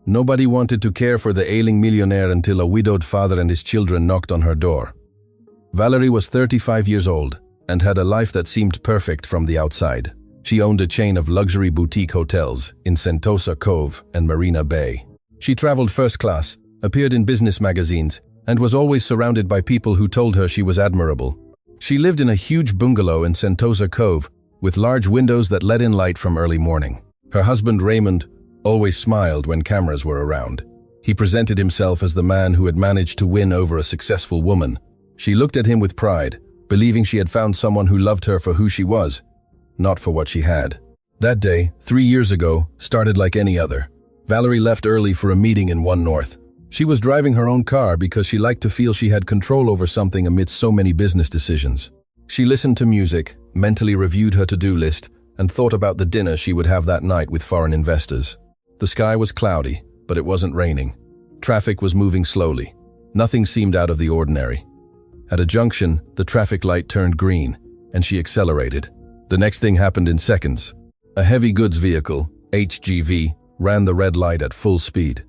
Nobody wanted to care for the ailing millionaire until a widowed father and his children knocked on her door. Valerie was 35 years old and had a life that seemed perfect from the outside. She owned a chain of luxury boutique hotels in Sentosa Cove and Marina Bay. She traveled first class, appeared in business magazines, and was always surrounded by people who told her she was admirable. She lived in a huge bungalow in Sentosa Cove with large windows that let in light from early morning. Her husband Raymond always smiled when cameras were around. He presented himself as the man who had managed to win over a successful woman. She looked at him with pride, believing she had found someone who loved her for who she was, not for what she had. That day, 3 years ago, started like any other. Valerie left early for a meeting in One North. She was driving her own car because she liked to feel she had control over something amidst so many business decisions. She listened to music, mentally reviewed her to-do list, and thought about the dinner she would have that night with foreign investors. The sky was cloudy, but it wasn't raining. Traffic was moving slowly. Nothing seemed out of the ordinary. At a junction, the traffic light turned green, and she accelerated. The next thing happened in seconds. A heavy goods vehicle, HGV, ran the red light at full speed.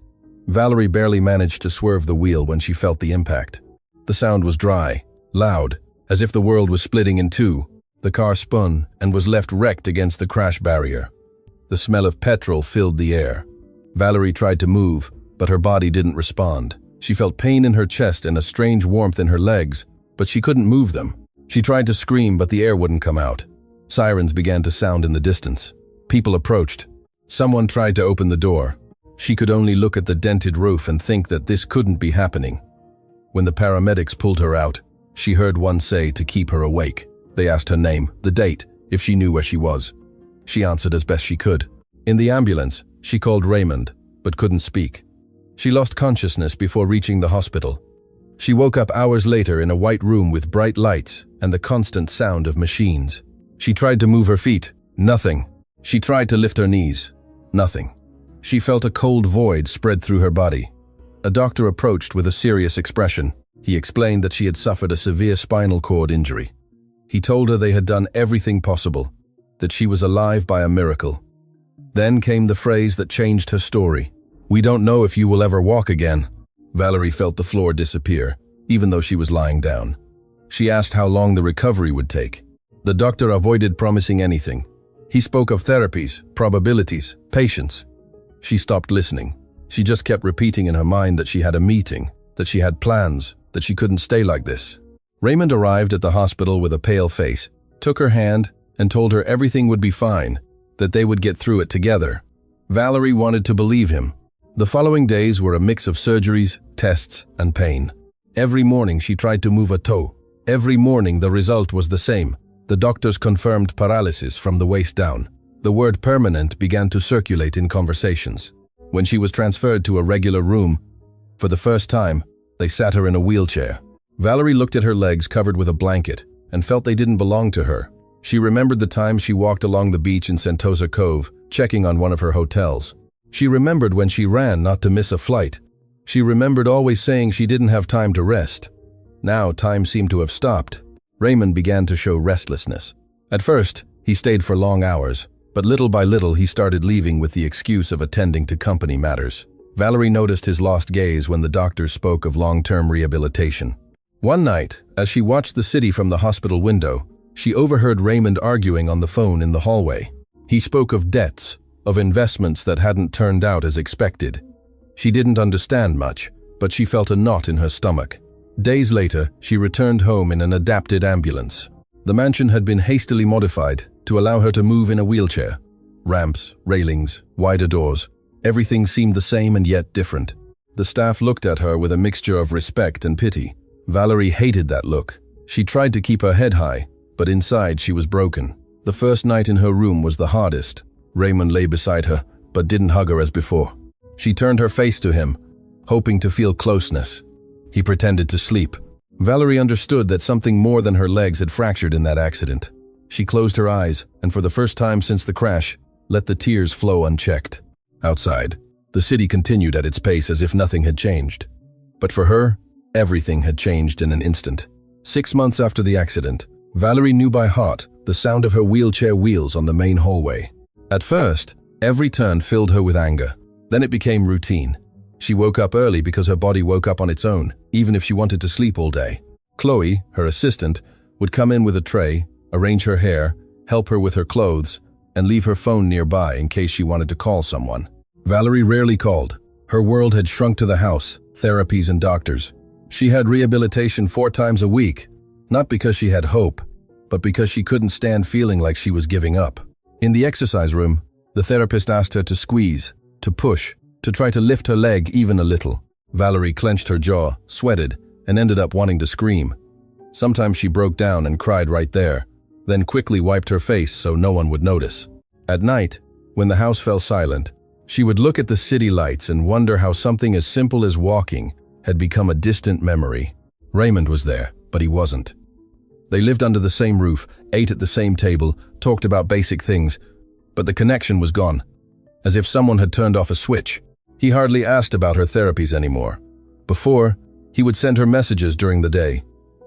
Valerie barely managed to swerve the wheel when she felt the impact. The sound was dry, loud, as if the world was splitting in two. The car spun and was left wrecked against the crash barrier. The smell of petrol filled the air. Valerie tried to move, but her body didn't respond. She felt pain in her chest and a strange warmth in her legs, but she couldn't move them. She tried to scream, but the air wouldn't come out. Sirens began to sound in the distance. People approached. Someone tried to open the door. She could only look at the dented roof and think that this couldn't be happening. When the paramedics pulled her out, she heard one say to keep her awake. They asked her name, the date, if she knew where she was. She answered as best she could. In the ambulance, she called Raymond, but couldn't speak. She lost consciousness before reaching the hospital. She woke up hours later in a white room with bright lights and the constant sound of machines. She tried to move her feet. Nothing. She tried to lift her knees. Nothing. She felt a cold void spread through her body. A doctor approached with a serious expression. He explained that she had suffered a severe spinal cord injury. He told her they had done everything possible, that she was alive by a miracle. Then came the phrase that changed her story. "We don't know if you will ever walk again." Valerie felt the floor disappear, even though she was lying down. She asked how long the recovery would take. The doctor avoided promising anything. He spoke of therapies, probabilities, patience. She stopped listening. She just kept repeating in her mind that she had a meeting, that she had plans, that she couldn't stay like this. Raymond arrived at the hospital with a pale face, took her hand, and told her everything would be fine, that they would get through it together. Valerie wanted to believe him. The following days were a mix of surgeries, tests, and pain. Every morning she tried to move a toe. Every morning the result was the same. The doctors confirmed paralysis from the waist down. The word permanent began to circulate in conversations. When she was transferred to a regular room, for the first time, they sat her in a wheelchair. Valerie looked at her legs covered with a blanket and felt they didn't belong to her. She remembered the time she walked along the beach in Sentosa Cove, checking on one of her hotels. She remembered when she ran not to miss a flight. She remembered always saying she didn't have time to rest. Now time seemed to have stopped. Raymond began to show restlessness. At first, he stayed for long hours, but little by little he started leaving with the excuse of attending to company matters. Valerie noticed his lost gaze when the doctors spoke of long-term rehabilitation. One night, as she watched the city from the hospital window, she overheard Raymond arguing on the phone in the hallway. He spoke of debts, of investments that hadn't turned out as expected. She didn't understand much, but she felt a knot in her stomach. Days later, she returned home in an adapted ambulance. The mansion had been hastily modified to allow her to move in a wheelchair. Ramps, railings, wider doors. Everything seemed the same and yet different. The staff looked at her with a mixture of respect and pity. Valerie hated that look. She tried to keep her head high, but inside she was broken. The first night in her room was the hardest. Raymond lay beside her, but didn't hug her as before. She turned her face to him, hoping to feel closeness. He pretended to sleep. Valerie understood that something more than her legs had fractured in that accident. She closed her eyes, and for the first time since the crash, let the tears flow unchecked. Outside, the city continued at its pace as if nothing had changed. But for her, everything had changed in an instant. 6 months after the accident, Valerie knew by heart the sound of her wheelchair wheels on the main hallway. At first, every turn filled her with anger. Then it became routine. She woke up early because her body woke up on its own, even if she wanted to sleep all day. Chloe, her assistant, would come in with a tray, arrange her hair, help her with her clothes, and leave her phone nearby in case she wanted to call someone. Valerie rarely called. Her world had shrunk to the house, therapies and doctors. She had rehabilitation 4 times a week, not because she had hope, but because she couldn't stand feeling like she was giving up. In the exercise room, the therapist asked her to squeeze, to push, to try to lift her leg even a little. Valerie clenched her jaw, sweated, and ended up wanting to scream. Sometimes she broke down and cried right there, then quickly wiped her face so no one would notice. At night, when the house fell silent, she would look at the city lights and wonder how something as simple as walking had become a distant memory. Raymond was there, but he wasn't. They lived under the same roof, ate at the same table, talked about basic things, but the connection was gone, as if someone had turned off a switch. He hardly asked about her therapies anymore. Before, he would send her messages during the day.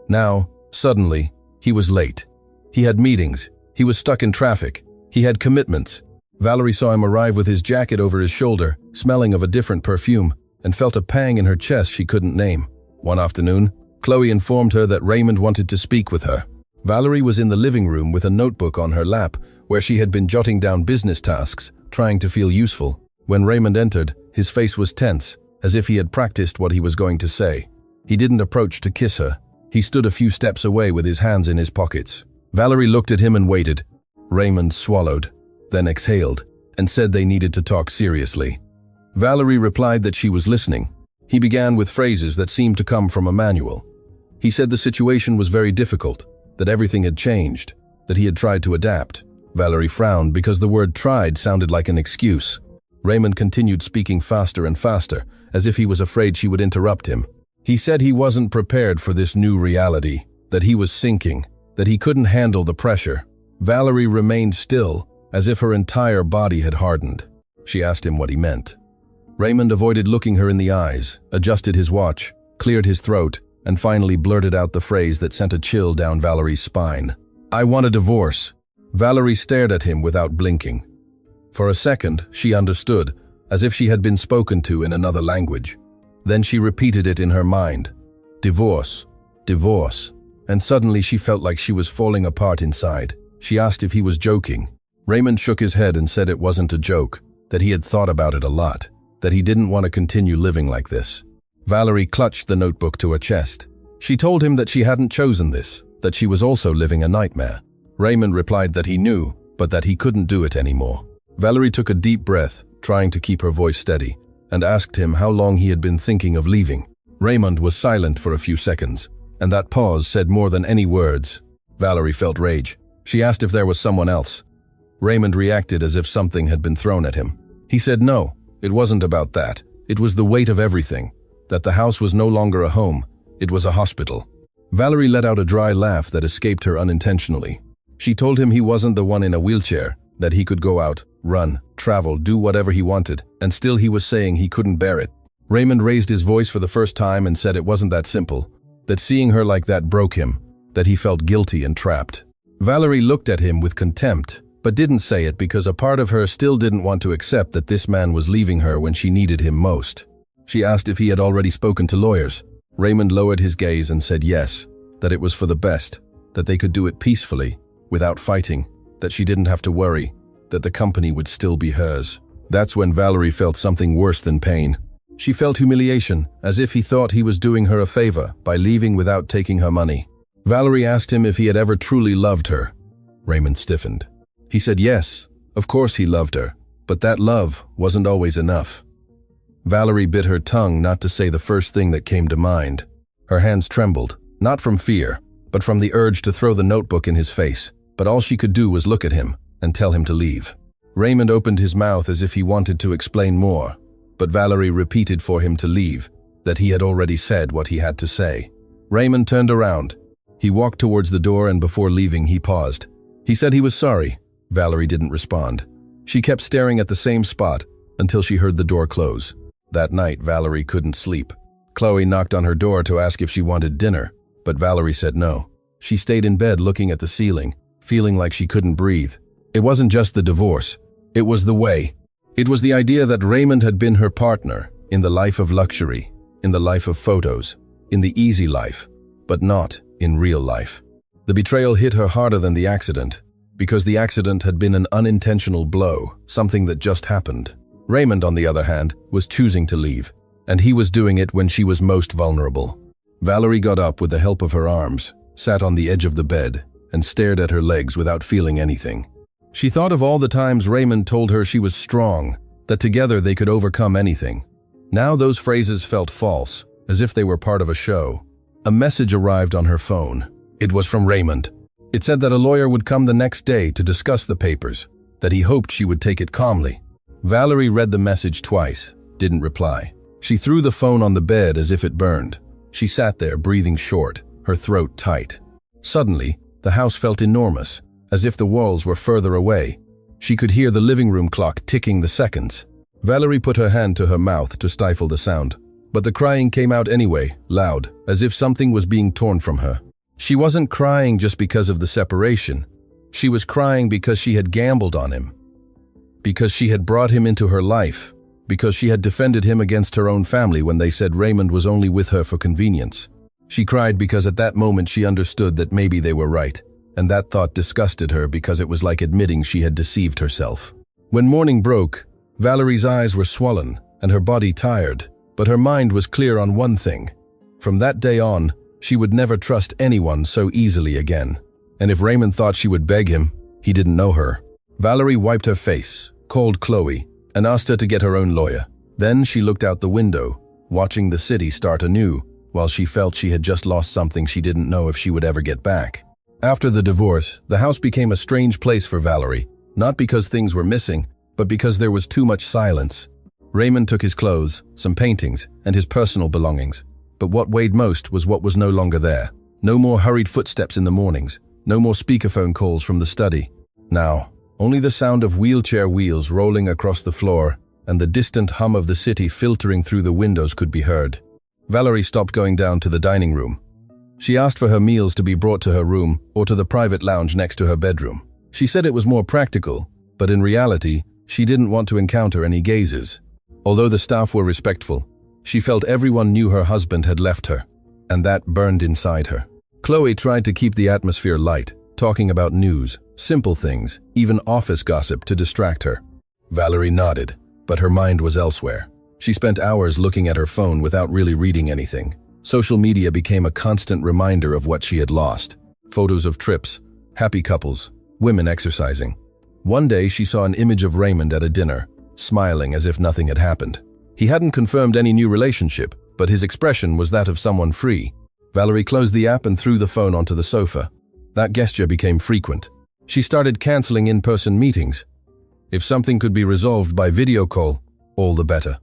Now, suddenly, he was late. He had meetings. He was stuck in traffic. He had commitments. Valerie saw him arrive with his jacket over his shoulder, smelling of a different perfume, and felt a pang in her chest she couldn't name. One afternoon, Chloe informed her that Raymond wanted to speak with her. Valerie was in the living room with a notebook on her lap, where she had been jotting down business tasks, trying to feel useful. When Raymond entered, his face was tense, as if he had practiced what he was going to say. He didn't approach to kiss her. He stood a few steps away with his hands in his pockets. Valerie looked at him and waited. Raymond swallowed, then exhaled, and said they needed to talk seriously. Valerie replied that she was listening. He began with phrases that seemed to come from a manual. He said the situation was very difficult, that everything had changed, that he had tried to adapt. Valerie frowned because the word tried sounded like an excuse. Raymond continued speaking faster and faster, as if he was afraid she would interrupt him. He said he wasn't prepared for this new reality, that he was sinking, that he couldn't handle the pressure. Valerie remained still, as if her entire body had hardened. She asked him what he meant. Raymond avoided looking her in the eyes, adjusted his watch, cleared his throat, and finally blurted out the phrase that sent a chill down Valerie's spine. "I want a divorce." Valerie stared at him without blinking. For a second, she understood, as if she had been spoken to in another language. Then she repeated it in her mind. Divorce, divorce. And suddenly she felt like she was falling apart inside. She asked if he was joking. Raymond shook his head and said it wasn't a joke, that he had thought about it a lot, that he didn't want to continue living like this. Valerie clutched the notebook to her chest. She told him that she hadn't chosen this, that she was also living a nightmare. Raymond replied that he knew, but that he couldn't do it anymore. Valerie took a deep breath, trying to keep her voice steady, and asked him how long he had been thinking of leaving. Raymond was silent for a few seconds, and that pause said more than any words. Valerie felt rage. She asked if there was someone else. Raymond reacted as if something had been thrown at him. He said no, it wasn't about that. It was the weight of everything, that the house was no longer a home, it was a hospital. Valerie let out a dry laugh that escaped her unintentionally. She told him he wasn't the one in a wheelchair, that he could go out, run, travel, do whatever he wanted, and still he was saying he couldn't bear it. Raymond raised his voice for the first time and said it wasn't that simple, that seeing her like that broke him, that he felt guilty and trapped. Valerie looked at him with contempt, but didn't say it because a part of her still didn't want to accept that this man was leaving her when she needed him most. She asked if he had already spoken to lawyers. Raymond lowered his gaze and said yes, that it was for the best, that they could do it peacefully, without fighting, that she didn't have to worry, that the company would still be hers. That's when Valerie felt something worse than pain. She felt humiliation, as if he thought he was doing her a favor by leaving without taking her money. Valerie asked him if he had ever truly loved her. Raymond stiffened. He said yes, of course he loved her, but that love wasn't always enough. Valerie bit her tongue not to say the first thing that came to mind. Her hands trembled, not from fear, but from the urge to throw the notebook in his face, but all she could do was look at him and tell him to leave. Raymond opened his mouth as if he wanted to explain more, but Valerie repeated for him to leave, that he had already said what he had to say. Raymond turned around. He walked towards the door and before leaving he paused. He said he was sorry. Valerie didn't respond. She kept staring at the same spot until she heard the door close. That night, Valerie couldn't sleep. Chloe knocked on her door to ask if she wanted dinner, but Valerie said no. She stayed in bed looking at the ceiling, feeling like she couldn't breathe. It wasn't just the divorce. It was the way. It was the idea that Raymond had been her partner in the life of luxury, in the life of photos, in the easy life, but not in real life. The betrayal hit her harder than the accident, because the accident had been an unintentional blow, something that just happened. Raymond, on the other hand, was choosing to leave, and he was doing it when she was most vulnerable. Valerie got up with the help of her arms, sat on the edge of the bed, and stared at her legs without feeling anything. She thought of all the times Raymond told her she was strong, that together they could overcome anything. Now those phrases felt false, as if they were part of a show. A message arrived on her phone. It was from Raymond. It said that a lawyer would come the next day to discuss the papers, that he hoped she would take it calmly. Valerie read the message twice, didn't reply. She threw the phone on the bed as if it burned. She sat there, breathing short, her throat tight. Suddenly, the house felt enormous, as if the walls were further away. She could hear the living room clock ticking the seconds. Valerie put her hand to her mouth to stifle the sound, but the crying came out anyway, loud, as if something was being torn from her. She wasn't crying just because of the separation. She was crying because she had gambled on him, because she had brought him into her life, because she had defended him against her own family when they said Raymond was only with her for convenience. She cried because at that moment she understood that maybe they were right, and that thought disgusted her because it was like admitting she had deceived herself. When morning broke, Valerie's eyes were swollen and her body tired, but her mind was clear on one thing. From that day on, she would never trust anyone so easily again. And if Raymond thought she would beg him, he didn't know her. Valerie wiped her face, called Chloe, and asked her to get her own lawyer. Then she looked out the window, watching the city start anew, while she felt she had just lost something she didn't know if she would ever get back. After the divorce, the house became a strange place for Valerie, not because things were missing, but because there was too much silence. Raymond took his clothes, some paintings, and his personal belongings. But what weighed most was what was no longer there. No more hurried footsteps in the mornings, no more speakerphone calls from the study. Now, only the sound of wheelchair wheels rolling across the floor and the distant hum of the city filtering through the windows could be heard. Valerie stopped going down to the dining room. She asked for her meals to be brought to her room or to the private lounge next to her bedroom. She said it was more practical, but in reality, she didn't want to encounter any gazers. Although the staff were respectful, she felt everyone knew her husband had left her, and that burned inside her. Chloe tried to keep the atmosphere light, talking about news, simple things, even office gossip to distract her. Valerie nodded, but her mind was elsewhere. She spent hours looking at her phone without really reading anything. Social media became a constant reminder of what she had lost. Photos of trips, happy couples, women exercising. One day she saw an image of Raymond at a dinner, smiling as if nothing had happened. He hadn't confirmed any new relationship, but his expression was that of someone free. Valerie closed the app and threw the phone onto the sofa. That gesture became frequent. She started canceling in-person meetings. If something could be resolved by video call, all the better.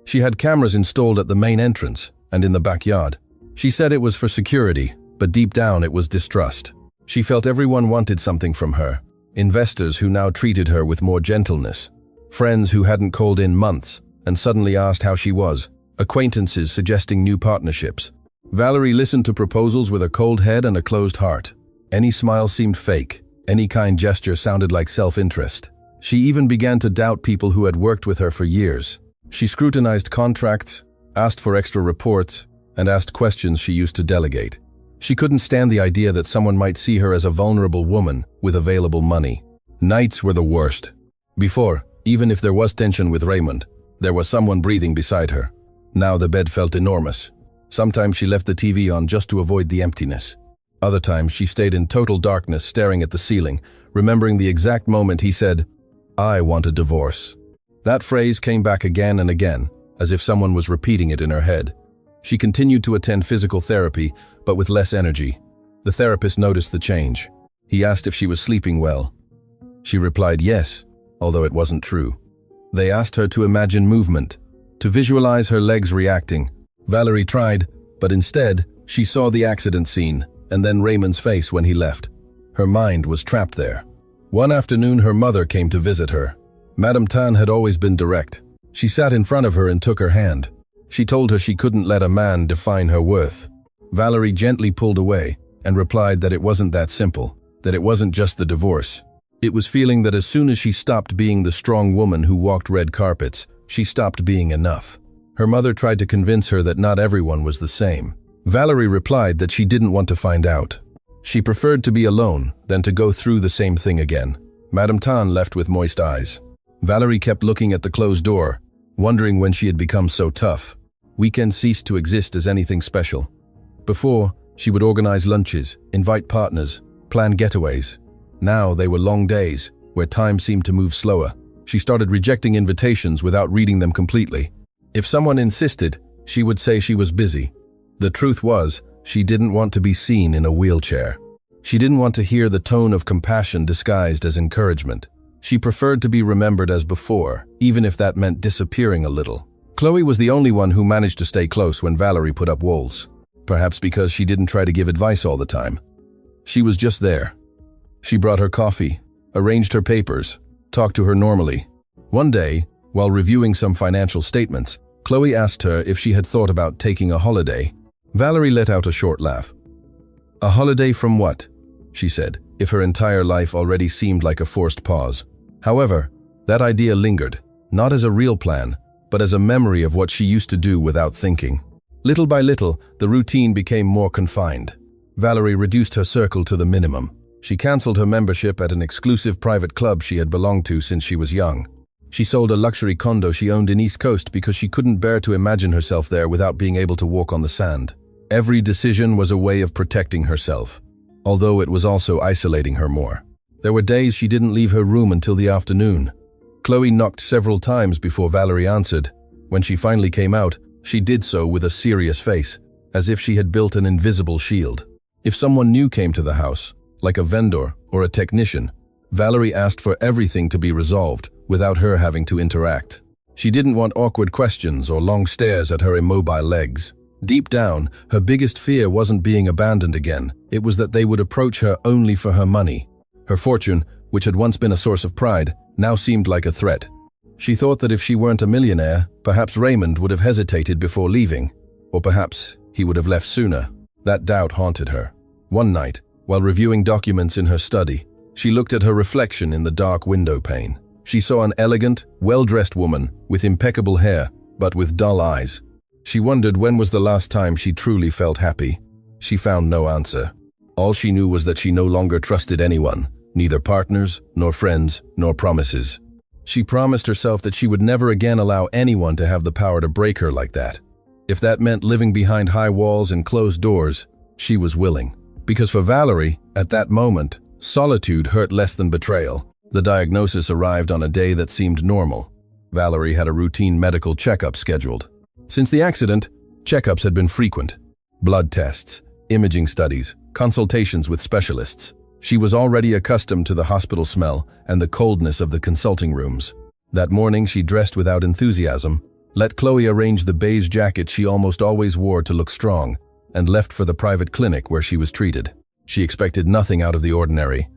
She had cameras installed at the main entrance and in the backyard. She said it was for security, but deep down it was distrust. She felt everyone wanted something from her. Investors who now treated her with more gentleness. Friends who hadn't called in months and suddenly asked how she was. Acquaintances suggesting new partnerships. Valerie listened to proposals with a cold head and a closed heart. Any smile seemed fake. Any kind gesture sounded like self-interest. She even began to doubt people who had worked with her for years. She scrutinized contracts, asked for extra reports, and asked questions she used to delegate. She couldn't stand the idea that someone might see her as a vulnerable woman with available money. Nights were the worst. Before, even if there was tension with Raymond, there was someone breathing beside her. Now the bed felt enormous. Sometimes she left the TV on just to avoid the emptiness. Other times she stayed in total darkness staring at the ceiling, remembering the exact moment he said, "I want a divorce." That phrase came back again and again, as if someone was repeating it in her head. She continued to attend physical therapy, but with less energy. The therapist noticed the change. He asked if she was sleeping well. She replied yes, although it wasn't true. They asked her to imagine movement, to visualize her legs reacting. Valerie tried, but instead, she saw the accident scene, and then Raymond's face when he left. Her mind was trapped there. One afternoon, her mother came to visit her. Madame Tan had always been direct. She sat in front of her and took her hand. She told her she couldn't let a man define her worth. Valerie gently pulled away and replied that it wasn't that simple, that it wasn't just the divorce. It was feeling that as soon as she stopped being the strong woman who walked red carpets, she stopped being enough. Her mother tried to convince her that not everyone was the same. Valerie replied that she didn't want to find out. She preferred to be alone than to go through the same thing again. Madame Tan left with moist eyes. Valerie kept looking at the closed door, wondering when she had become so tough. Weekends ceased to exist as anything special. Before, she would organize lunches, invite partners, plan getaways. Now they were long days, where time seemed to move slower. She started rejecting invitations without reading them completely. If someone insisted, she would say she was busy. The truth was, she didn't want to be seen in a wheelchair. She didn't want to hear the tone of compassion disguised as encouragement. She preferred to be remembered as before, even if that meant disappearing a little. Chloe was the only one who managed to stay close when Valerie put up walls. Perhaps because she didn't try to give advice all the time. She was just there. She brought her coffee, arranged her papers, talked to her normally. One day, while reviewing some financial statements, Chloe asked her if she had thought about taking a holiday. Valerie let out a short laugh. "A holiday from what?" she said, if her entire life already seemed like a forced pause. However, that idea lingered, not as a real plan, but as a memory of what she used to do without thinking. Little by little, the routine became more confined. Valerie reduced her circle to the minimum. She cancelled her membership at an exclusive private club she had belonged to since she was young. She sold a luxury condo she owned in East Coast because she couldn't bear to imagine herself there without being able to walk on the sand. Every decision was a way of protecting herself, although it was also isolating her more. There were days she didn't leave her room until the afternoon. Chloe knocked several times before Valerie answered. When she finally came out, she did so with a serious face, as if she had built an invisible shield. If someone new came to the house, like a vendor or a technician, Valerie asked for everything to be resolved without her having to interact. She didn't want awkward questions or long stares at her immobile legs. Deep down, her biggest fear wasn't being abandoned again. It was that they would approach her only for her money. Her fortune, which had once been a source of pride, now seemed like a threat. She thought that if she weren't a millionaire, perhaps Raymond would have hesitated before leaving, or perhaps he would have left sooner. That doubt haunted her. One night, while reviewing documents in her study, she looked at her reflection in the dark window pane. She saw an elegant, well-dressed woman with impeccable hair, but with dull eyes. She wondered when was the last time she truly felt happy. She found no answer. All she knew was that she no longer trusted anyone, neither partners, nor friends, nor promises. She promised herself that she would never again allow anyone to have the power to break her like that. If that meant living behind high walls and closed doors, she was willing. Because for Valerie, at that moment, solitude hurt less than betrayal. The diagnosis arrived on a day that seemed normal. Valerie had a routine medical checkup scheduled. Since the accident, checkups had been frequent. Blood tests, imaging studies, consultations with specialists. She was already accustomed to the hospital smell and the coldness of the consulting rooms. That morning she dressed without enthusiasm, let Chloe arrange the beige jacket she almost always wore to look strong, and left for the private clinic where she was treated. She expected nothing out of the ordinary.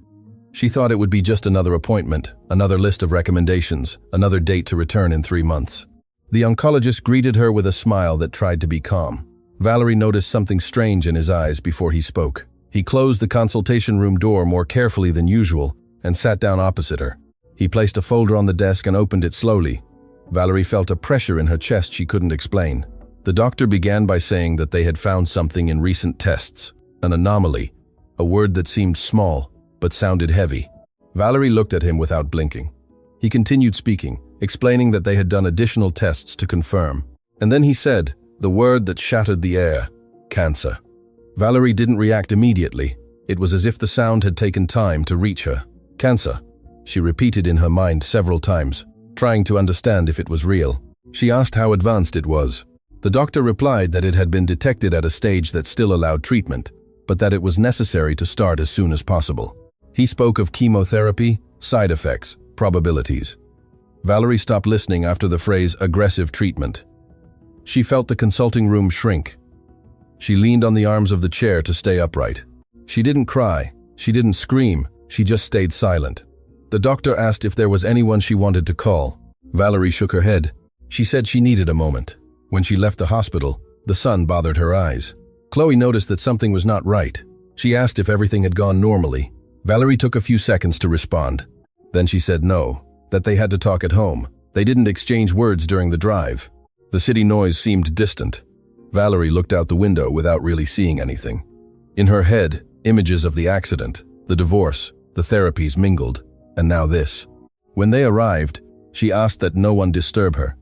She thought it would be just another appointment, another list of recommendations, another date to return in 3 months. The oncologist greeted her with a smile that tried to be calm. Valerie noticed something strange in his eyes before he spoke. He closed the consultation room door more carefully than usual and sat down opposite her. He placed a folder on the desk and opened it slowly. Valerie felt a pressure in her chest she couldn't explain. The doctor began by saying that they had found something in recent tests, an anomaly, a word that seemed small but sounded heavy. Valerie looked at him without blinking. He continued speaking, explaining that they had done additional tests to confirm. And then he said, the word that shattered the air, cancer. Valerie didn't react immediately. It was as if the sound had taken time to reach her. Cancer, she repeated in her mind several times, trying to understand if it was real. She asked how advanced it was. The doctor replied that it had been detected at a stage that still allowed treatment, but that it was necessary to start as soon as possible. He spoke of chemotherapy, side effects, probabilities. Valerie stopped listening after the phrase aggressive treatment. She felt the consulting room shrink. She leaned on the arms of the chair to stay upright. She didn't cry, she didn't scream, she just stayed silent. The doctor asked if there was anyone she wanted to call. Valerie shook her head. She said she needed a moment. When she left the hospital, the sun bothered her eyes. Chloe noticed that something was not right. She asked if everything had gone normally. Valerie took a few seconds to respond. Then she said no, that they had to talk at home. They didn't exchange words during the drive. The city noise seemed distant. Valerie looked out the window without really seeing anything. In her head, images of the accident, the divorce, the therapies mingled, and now this. When they arrived, she asked that no one disturb her.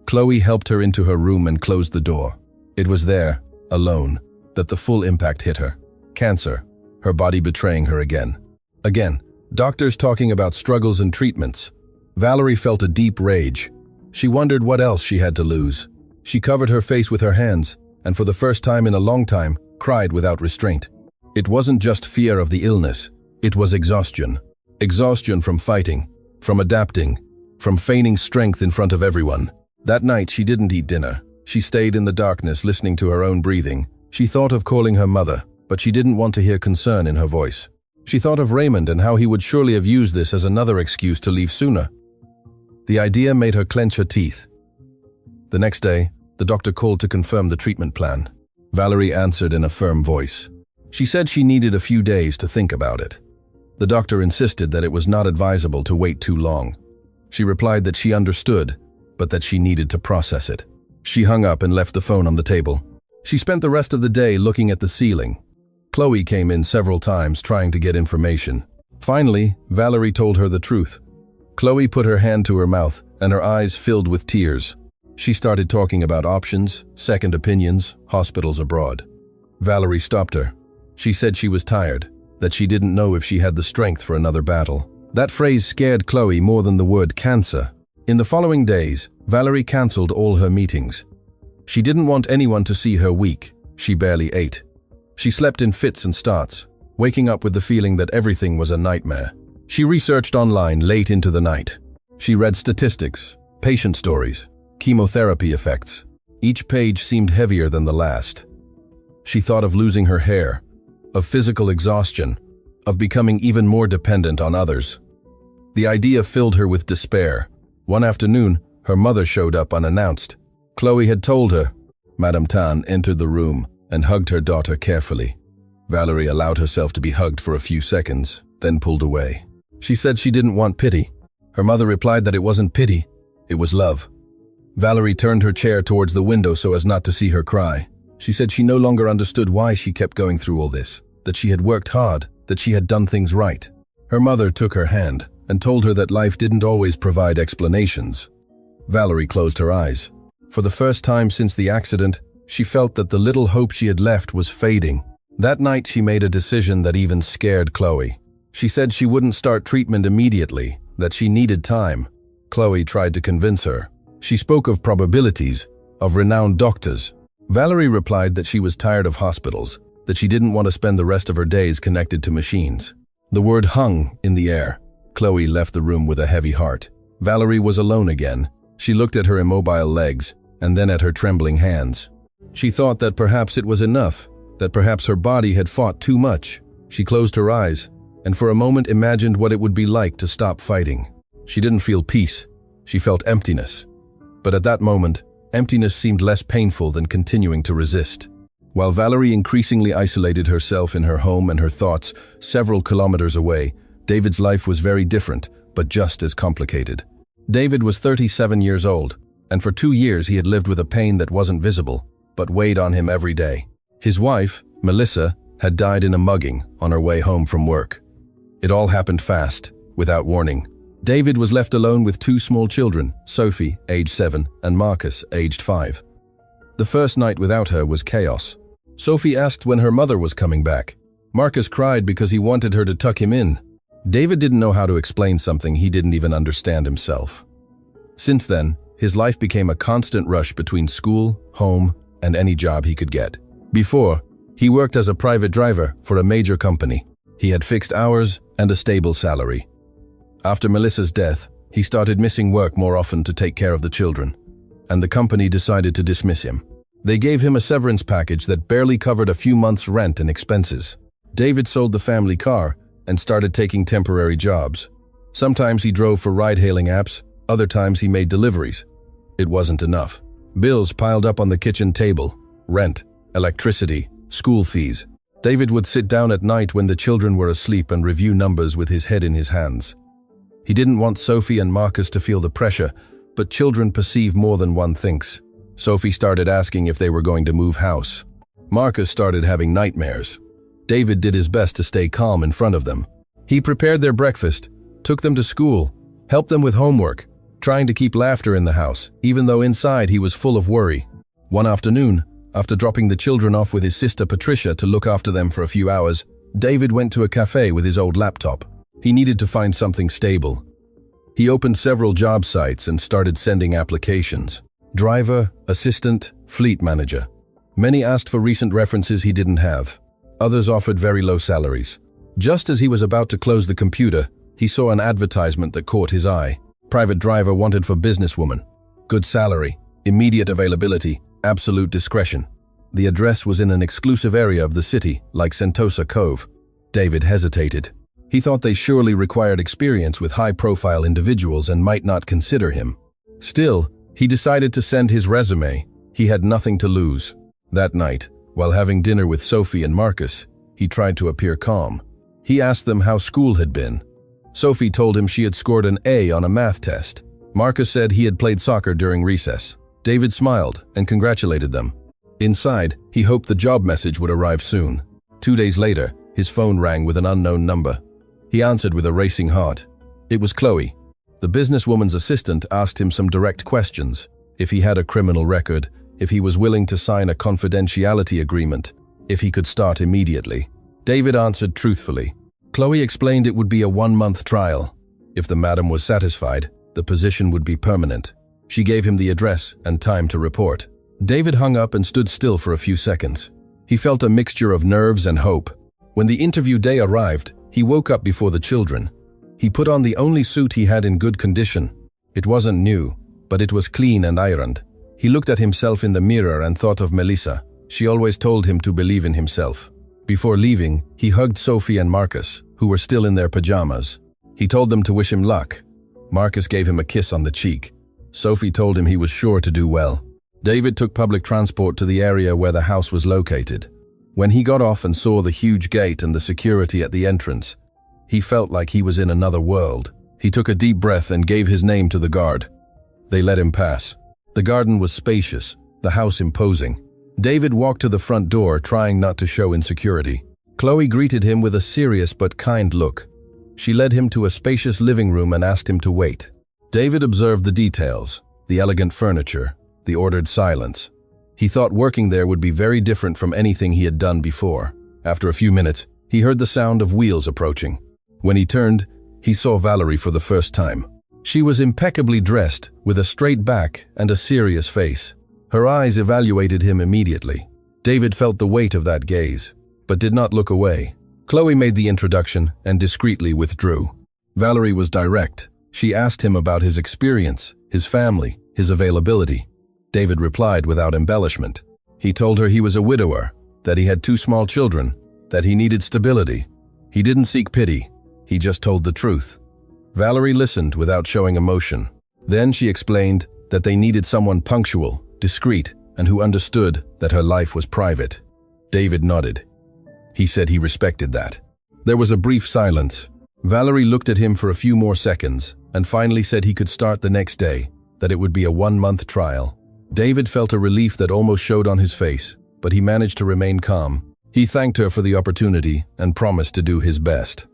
Chloe helped her into her room and closed the door. It was there, alone, that the full impact hit her. Cancer, her body betraying her again. Again, doctors talking about struggles and treatments. Valerie felt a deep rage. She wondered what else she had to lose. She covered her face with her hands, and for the first time in a long time, cried without restraint. It wasn't just fear of the illness, it was exhaustion. Exhaustion from fighting, from adapting, from feigning strength in front of everyone. That night she didn't eat dinner. She stayed in the darkness listening to her own breathing. She thought of calling her mother, but she didn't want to hear concern in her voice. She thought of Raymond and how he would surely have used this as another excuse to leave sooner. The idea made her clench her teeth. The next day, the doctor called to confirm the treatment plan. Valerie answered in a firm voice. She said she needed a few days to think about it. The doctor insisted that it was not advisable to wait too long. She replied that she understood, but that she needed to process it. She hung up and left the phone on the table. She spent the rest of the day looking at the ceiling. Chloe came in several times trying to get information. Finally, Valerie told her the truth. Chloe put her hand to her mouth, and her eyes filled with tears. She started talking about options, second opinions, hospitals abroad. Valerie stopped her. She said she was tired, that she didn't know if she had the strength for another battle. That phrase scared Chloe more than the word cancer. In the following days, Valerie cancelled all her meetings. She didn't want anyone to see her weak. She barely ate. She slept in fits and starts, waking up with the feeling that everything was a nightmare. She researched online late into the night. She read statistics, patient stories, chemotherapy effects. Each page seemed heavier than the last. She thought of losing her hair, of physical exhaustion, of becoming even more dependent on others. The idea filled her with despair. One afternoon, her mother showed up unannounced. Chloe had told her. Madame Tan entered the room and hugged her daughter carefully. Valerie allowed herself to be hugged for a few seconds, then pulled away. She said she didn't want pity. Her mother replied that it wasn't pity, it was love. Valerie turned her chair towards the window so as not to see her cry. She said she no longer understood why she kept going through all this, that she had worked hard, that she had done things right. Her mother took her hand and told her that life didn't always provide explanations. Valerie closed her eyes. For the first time since the accident, she felt that the little hope she had left was fading. That night she made a decision that even scared Chloe. She said she wouldn't start treatment immediately, that she needed time. Chloe tried to convince her. She spoke of probabilities, of renowned doctors. Valerie replied that she was tired of hospitals, that she didn't want to spend the rest of her days connected to machines. The word hung in the air. Chloe left the room with a heavy heart. Valerie was alone again. She looked at her immobile legs, and then at her trembling hands. She thought that perhaps it was enough, that perhaps her body had fought too much. She closed her eyes, and for a moment imagined what it would be like to stop fighting. She didn't feel peace. She felt emptiness. But at that moment, emptiness seemed less painful than continuing to resist. While Valerie increasingly isolated herself in her home and her thoughts several kilometers away, David's life was very different, but just as complicated. David was 37 years old, and for 2 years he had lived with a pain that wasn't visible, but weighed on him every day. His wife, Melissa, had died in a mugging on her way home from work. It all happened fast, without warning. David was left alone with 2 small children, Sophie, aged 7, and Marcus, aged 5. The first night without her was chaos. Sophie asked when her mother was coming back. Marcus cried because he wanted her to tuck him in. David didn't know how to explain something he didn't even understand himself. Since then, his life became a constant rush between school, home, and any job he could get. Before, he worked as a private driver for a major company. He had fixed hours and a stable salary. After Melissa's death, he started missing work more often to take care of the children, and the company decided to dismiss him. They gave him a severance package that barely covered a few months' rent and expenses. David sold the family car and started taking temporary jobs. Sometimes he drove for ride-hailing apps, other times he made deliveries. It wasn't enough. Bills piled up on the kitchen table: rent, electricity, school fees. David would sit down at night when the children were asleep and review numbers with his head in his hands. He didn't want Sophie and Marcus to feel the pressure, but children perceive more than one thinks. Sophie started asking if they were going to move house. Marcus started having nightmares. David did his best to stay calm in front of them. He prepared their breakfast, took them to school, helped them with homework, trying to keep laughter in the house, even though inside he was full of worry. One afternoon, after dropping the children off with his sister Patricia to look after them for a few hours, David went to a cafe with his old laptop. He needed to find something stable. He opened several job sites and started sending applications. Driver, assistant, fleet manager. Many asked for recent references he didn't have. Others offered very low salaries. Just as he was about to close the computer, he saw an advertisement that caught his eye. Private driver wanted for businesswoman. Good salary, immediate availability, absolute discretion. The address was in an exclusive area of the city, like Sentosa Cove. David hesitated. He thought they surely required experience with high-profile individuals and might not consider him. Still, he decided to send his resume. He had nothing to lose. That night, while having dinner with Sophie and Marcus, he tried to appear calm. He asked them how school had been. Sophie told him she had scored an A on a math test. Marcus said he had played soccer during recess. David smiled and congratulated them. Inside, he hoped the job message would arrive soon. 2 days later, his phone rang with an unknown number. He answered with a racing heart. It was Chloe. The businesswoman's assistant asked him some direct questions. If he had a criminal record, if he was willing to sign a confidentiality agreement, if he could start immediately. David answered truthfully. Chloe explained it would be a 1-month trial. If the madam was satisfied, the position would be permanent. She gave him the address and time to report. David hung up and stood still for a few seconds. He felt a mixture of nerves and hope. When the interview day arrived, he woke up before the children. He put on the only suit he had in good condition. It wasn't new, but it was clean and ironed. He looked at himself in the mirror and thought of Melissa. She always told him to believe in himself. Before leaving, he hugged Sophie and Marcus, who were still in their pajamas. He told them to wish him luck. Marcus gave him a kiss on the cheek. Sophie told him he was sure to do well. David took public transport to the area where the house was located. When he got off and saw the huge gate and the security at the entrance, he felt like he was in another world. He took a deep breath and gave his name to the guard. They let him pass. The garden was spacious, the house imposing. David walked to the front door, trying not to show insecurity. Chloe greeted him with a serious but kind look. She led him to a spacious living room and asked him to wait. David observed the details, the elegant furniture, the ordered silence. He thought working there would be very different from anything he had done before. After a few minutes, he heard the sound of wheels approaching. When he turned, he saw Valerie for the first time. She was impeccably dressed, with a straight back and a serious face. Her eyes evaluated him immediately. David felt the weight of that gaze, but did not look away. Chloe made the introduction and discreetly withdrew. Valerie was direct. She asked him about his experience, his family, his availability. David replied without embellishment. He told her he was a widower, that he had 2 small children, that he needed stability. He didn't seek pity. He just told the truth. Valerie listened without showing emotion. Then she explained that they needed someone punctual, discreet, and who understood that her life was private. David nodded. He said he respected that. There was a brief silence. Valerie looked at him for a few more seconds and finally said he could start the next day, that it would be a 1-month trial. David felt a relief that almost showed on his face, but he managed to remain calm. He thanked her for the opportunity and promised to do his best.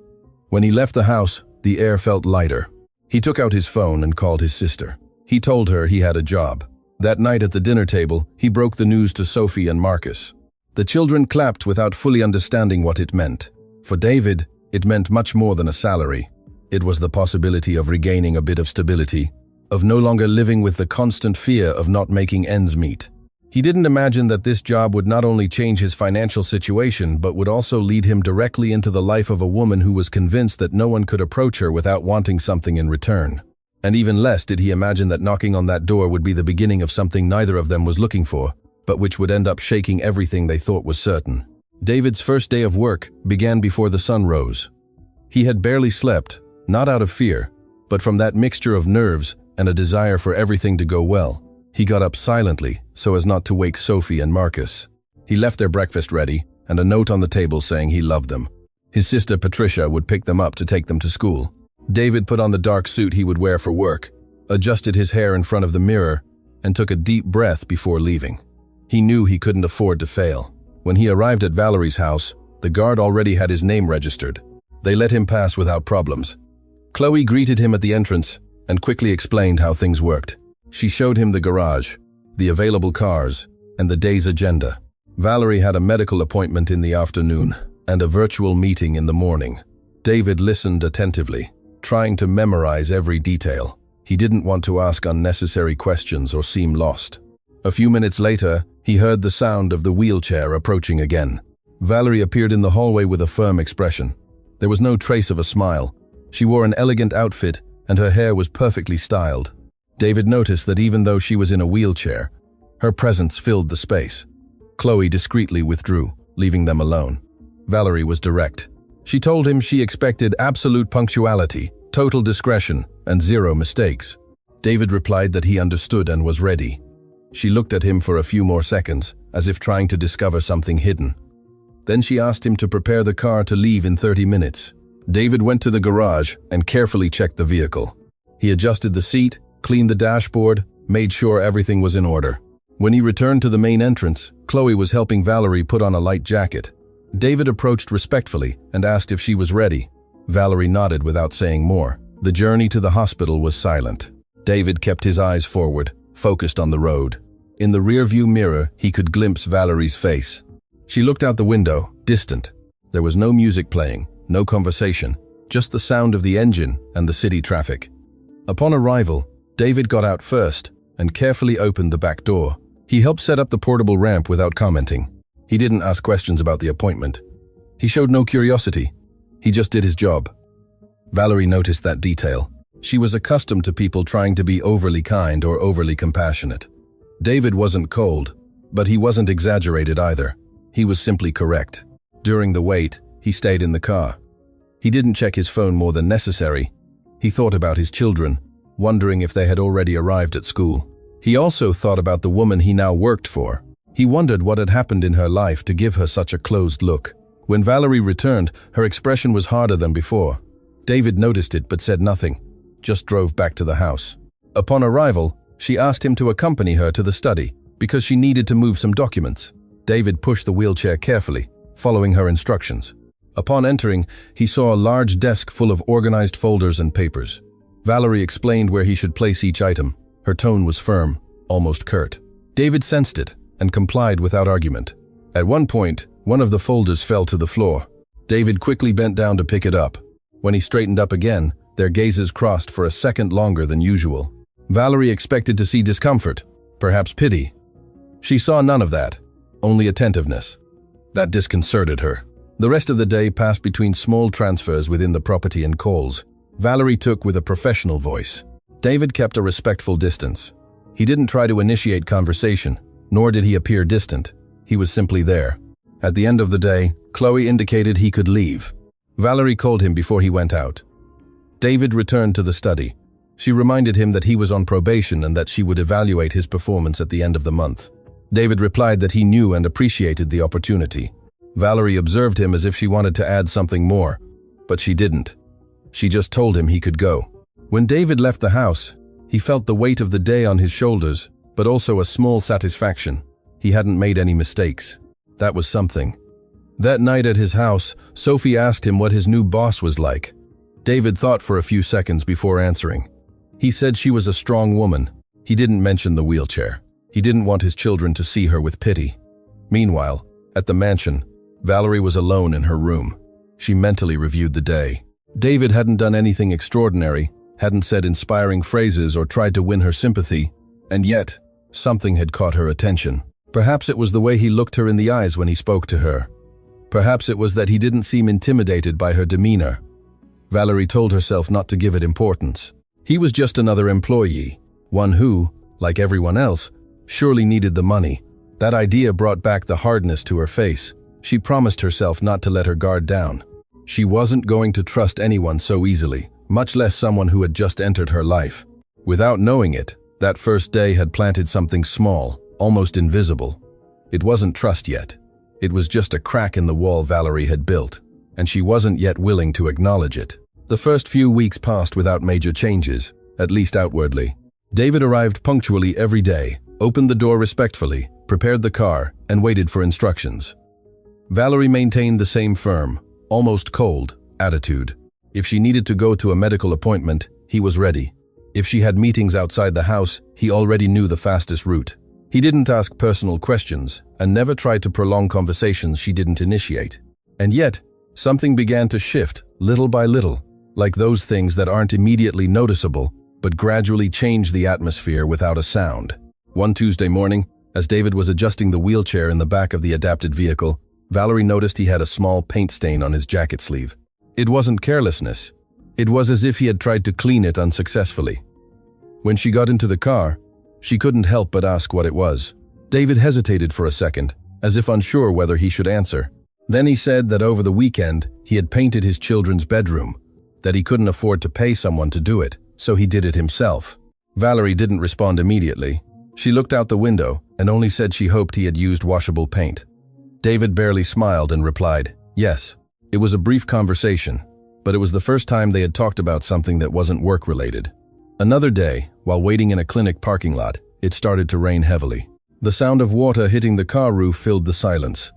When he left the house, the air felt lighter. He took out his phone and called his sister. He told her he had a job. That night at the dinner table, he broke the news to Sophie and Marcus. The children clapped without fully understanding what it meant. For David, it meant much more than a salary. It was the possibility of regaining a bit of stability, of no longer living with the constant fear of not making ends meet. He didn't imagine that this job would not only change his financial situation, but would also lead him directly into the life of a woman who was convinced that no one could approach her without wanting something in return. And even less did he imagine that knocking on that door would be the beginning of something neither of them was looking for, but which would end up shaking everything they thought was certain. David's first day of work began before the sun rose. He had barely slept, not out of fear, but from that mixture of nerves and a desire for everything to go well. He got up silently so as not to wake Sophie and Marcus. He left their breakfast ready and a note on the table saying he loved them. His sister Patricia would pick them up to take them to school. David put on the dark suit he would wear for work, adjusted his hair in front of the mirror, and took a deep breath before leaving. He knew he couldn't afford to fail. When he arrived at Valerie's house, the guard already had his name registered. They let him pass without problems. Chloe greeted him at the entrance and quickly explained how things worked. She showed him the garage, the available cars, and the day's agenda. Valerie had a medical appointment in the afternoon and a virtual meeting in the morning. David listened attentively, trying to memorize every detail. He didn't want to ask unnecessary questions or seem lost. A few minutes later, he heard the sound of the wheelchair approaching again. Valerie appeared in the hallway with a firm expression. There was no trace of a smile. She wore an elegant outfit and her hair was perfectly styled. David noticed that even though she was in a wheelchair, her presence filled the space. Chloe discreetly withdrew, leaving them alone. Valerie was direct. She told him she expected absolute punctuality, total discretion, and zero mistakes. David replied that he understood and was ready. She looked at him for a few more seconds, as if trying to discover something hidden. Then she asked him to prepare the car to leave in 30 minutes. David went to the garage and carefully checked the vehicle. He adjusted the seat, cleaned the dashboard, made sure everything was in order. When he returned to the main entrance, Chloe was helping Valerie put on a light jacket. David approached respectfully and asked if she was ready. Valerie nodded without saying more. The journey to the hospital was silent. David kept his eyes forward, focused on the road. In the rearview mirror, he could glimpse Valerie's face. She looked out the window, distant. There was no music playing, no conversation, just the sound of the engine and the city traffic. Upon arrival, David got out first and carefully opened the back door. He helped set up the portable ramp without commenting. He didn't ask questions about the appointment. He showed no curiosity. He just did his job. Valerie noticed that detail. She was accustomed to people trying to be overly kind or overly compassionate. David wasn't cold, but he wasn't exaggerated either. He was simply correct. During the wait, he stayed in the car. He didn't check his phone more than necessary. He thought about his children, wondering if they had already arrived at school. He also thought about the woman he now worked for. He wondered what had happened in her life to give her such a closed look. When Valerie returned, her expression was harder than before. David noticed it but said nothing, just drove back to the house. Upon arrival, she asked him to accompany her to the study because she needed to move some documents. David pushed the wheelchair carefully, following her instructions. Upon entering, he saw a large desk full of organized folders and papers. Valerie explained where he should place each item. Her tone was firm, almost curt. David sensed it and complied without argument. At one point, one of the folders fell to the floor. David quickly bent down to pick it up. When he straightened up again, their gazes crossed for a second longer than usual. Valerie expected to see discomfort, perhaps pity. She saw none of that, only attentiveness. That disconcerted her. The rest of the day passed between small transfers within the property and calls. Valerie took with a professional voice. David kept a respectful distance. He didn't try to initiate conversation, nor did he appear distant. He was simply there. At the end of the day, Chloe indicated he could leave. Valerie called him before he went out. David returned to the study. She reminded him that he was on probation and that she would evaluate his performance at the end of the month. David replied that he knew and appreciated the opportunity. Valerie observed him as if she wanted to add something more, but she didn't. She just told him he could go. When David left the house, he felt the weight of the day on his shoulders, but also a small satisfaction. He hadn't made any mistakes. That was something. That night at his house, Sophie asked him what his new boss was like. David thought for a few seconds before answering. He said she was a strong woman. He didn't mention the wheelchair. He didn't want his children to see her with pity. Meanwhile, at the mansion, Valerie was alone in her room. She mentally reviewed the day. David hadn't done anything extraordinary, hadn't said inspiring phrases or tried to win her sympathy, and yet, something had caught her attention. Perhaps it was the way he looked her in the eyes when he spoke to her. Perhaps it was that he didn't seem intimidated by her demeanor. Valerie told herself not to give it importance. He was just another employee, one who, like everyone else, surely needed the money. That idea brought back the hardness to her face. She promised herself not to let her guard down. She wasn't going to trust anyone so easily, much less someone who had just entered her life. Without knowing it, that first day had planted something small, almost invisible. It wasn't trust yet. It was just a crack in the wall Valerie had built, and she wasn't yet willing to acknowledge it. The first few weeks passed without major changes, at least outwardly. David arrived punctually every day, opened the door respectfully, prepared the car, and waited for instructions. Valerie maintained the same firm, almost cold, attitude. If she needed to go to a medical appointment, he was ready. If she had meetings outside the house, he already knew the fastest route. He didn't ask personal questions and never tried to prolong conversations she didn't initiate. And yet, something began to shift, little by little, like those things that aren't immediately noticeable, but gradually change the atmosphere without a sound. One Tuesday morning, as David was adjusting the wheelchair in the back of the adapted vehicle, Valerie noticed he had a small paint stain on his jacket sleeve. It wasn't carelessness. It was as if he had tried to clean it unsuccessfully. When she got into the car, she couldn't help but ask what it was. David hesitated for a second, as if unsure whether he should answer. Then he said that over the weekend, he had painted his children's bedroom, that he couldn't afford to pay someone to do it, so he did it himself. Valerie didn't respond immediately. She looked out the window and only said she hoped he had used washable paint. David barely smiled and replied, yes. It was a brief conversation, but it was the first time they had talked about something that wasn't work-related. Another day, while waiting in a clinic parking lot, it started to rain heavily. The sound of water hitting the car roof filled the silence.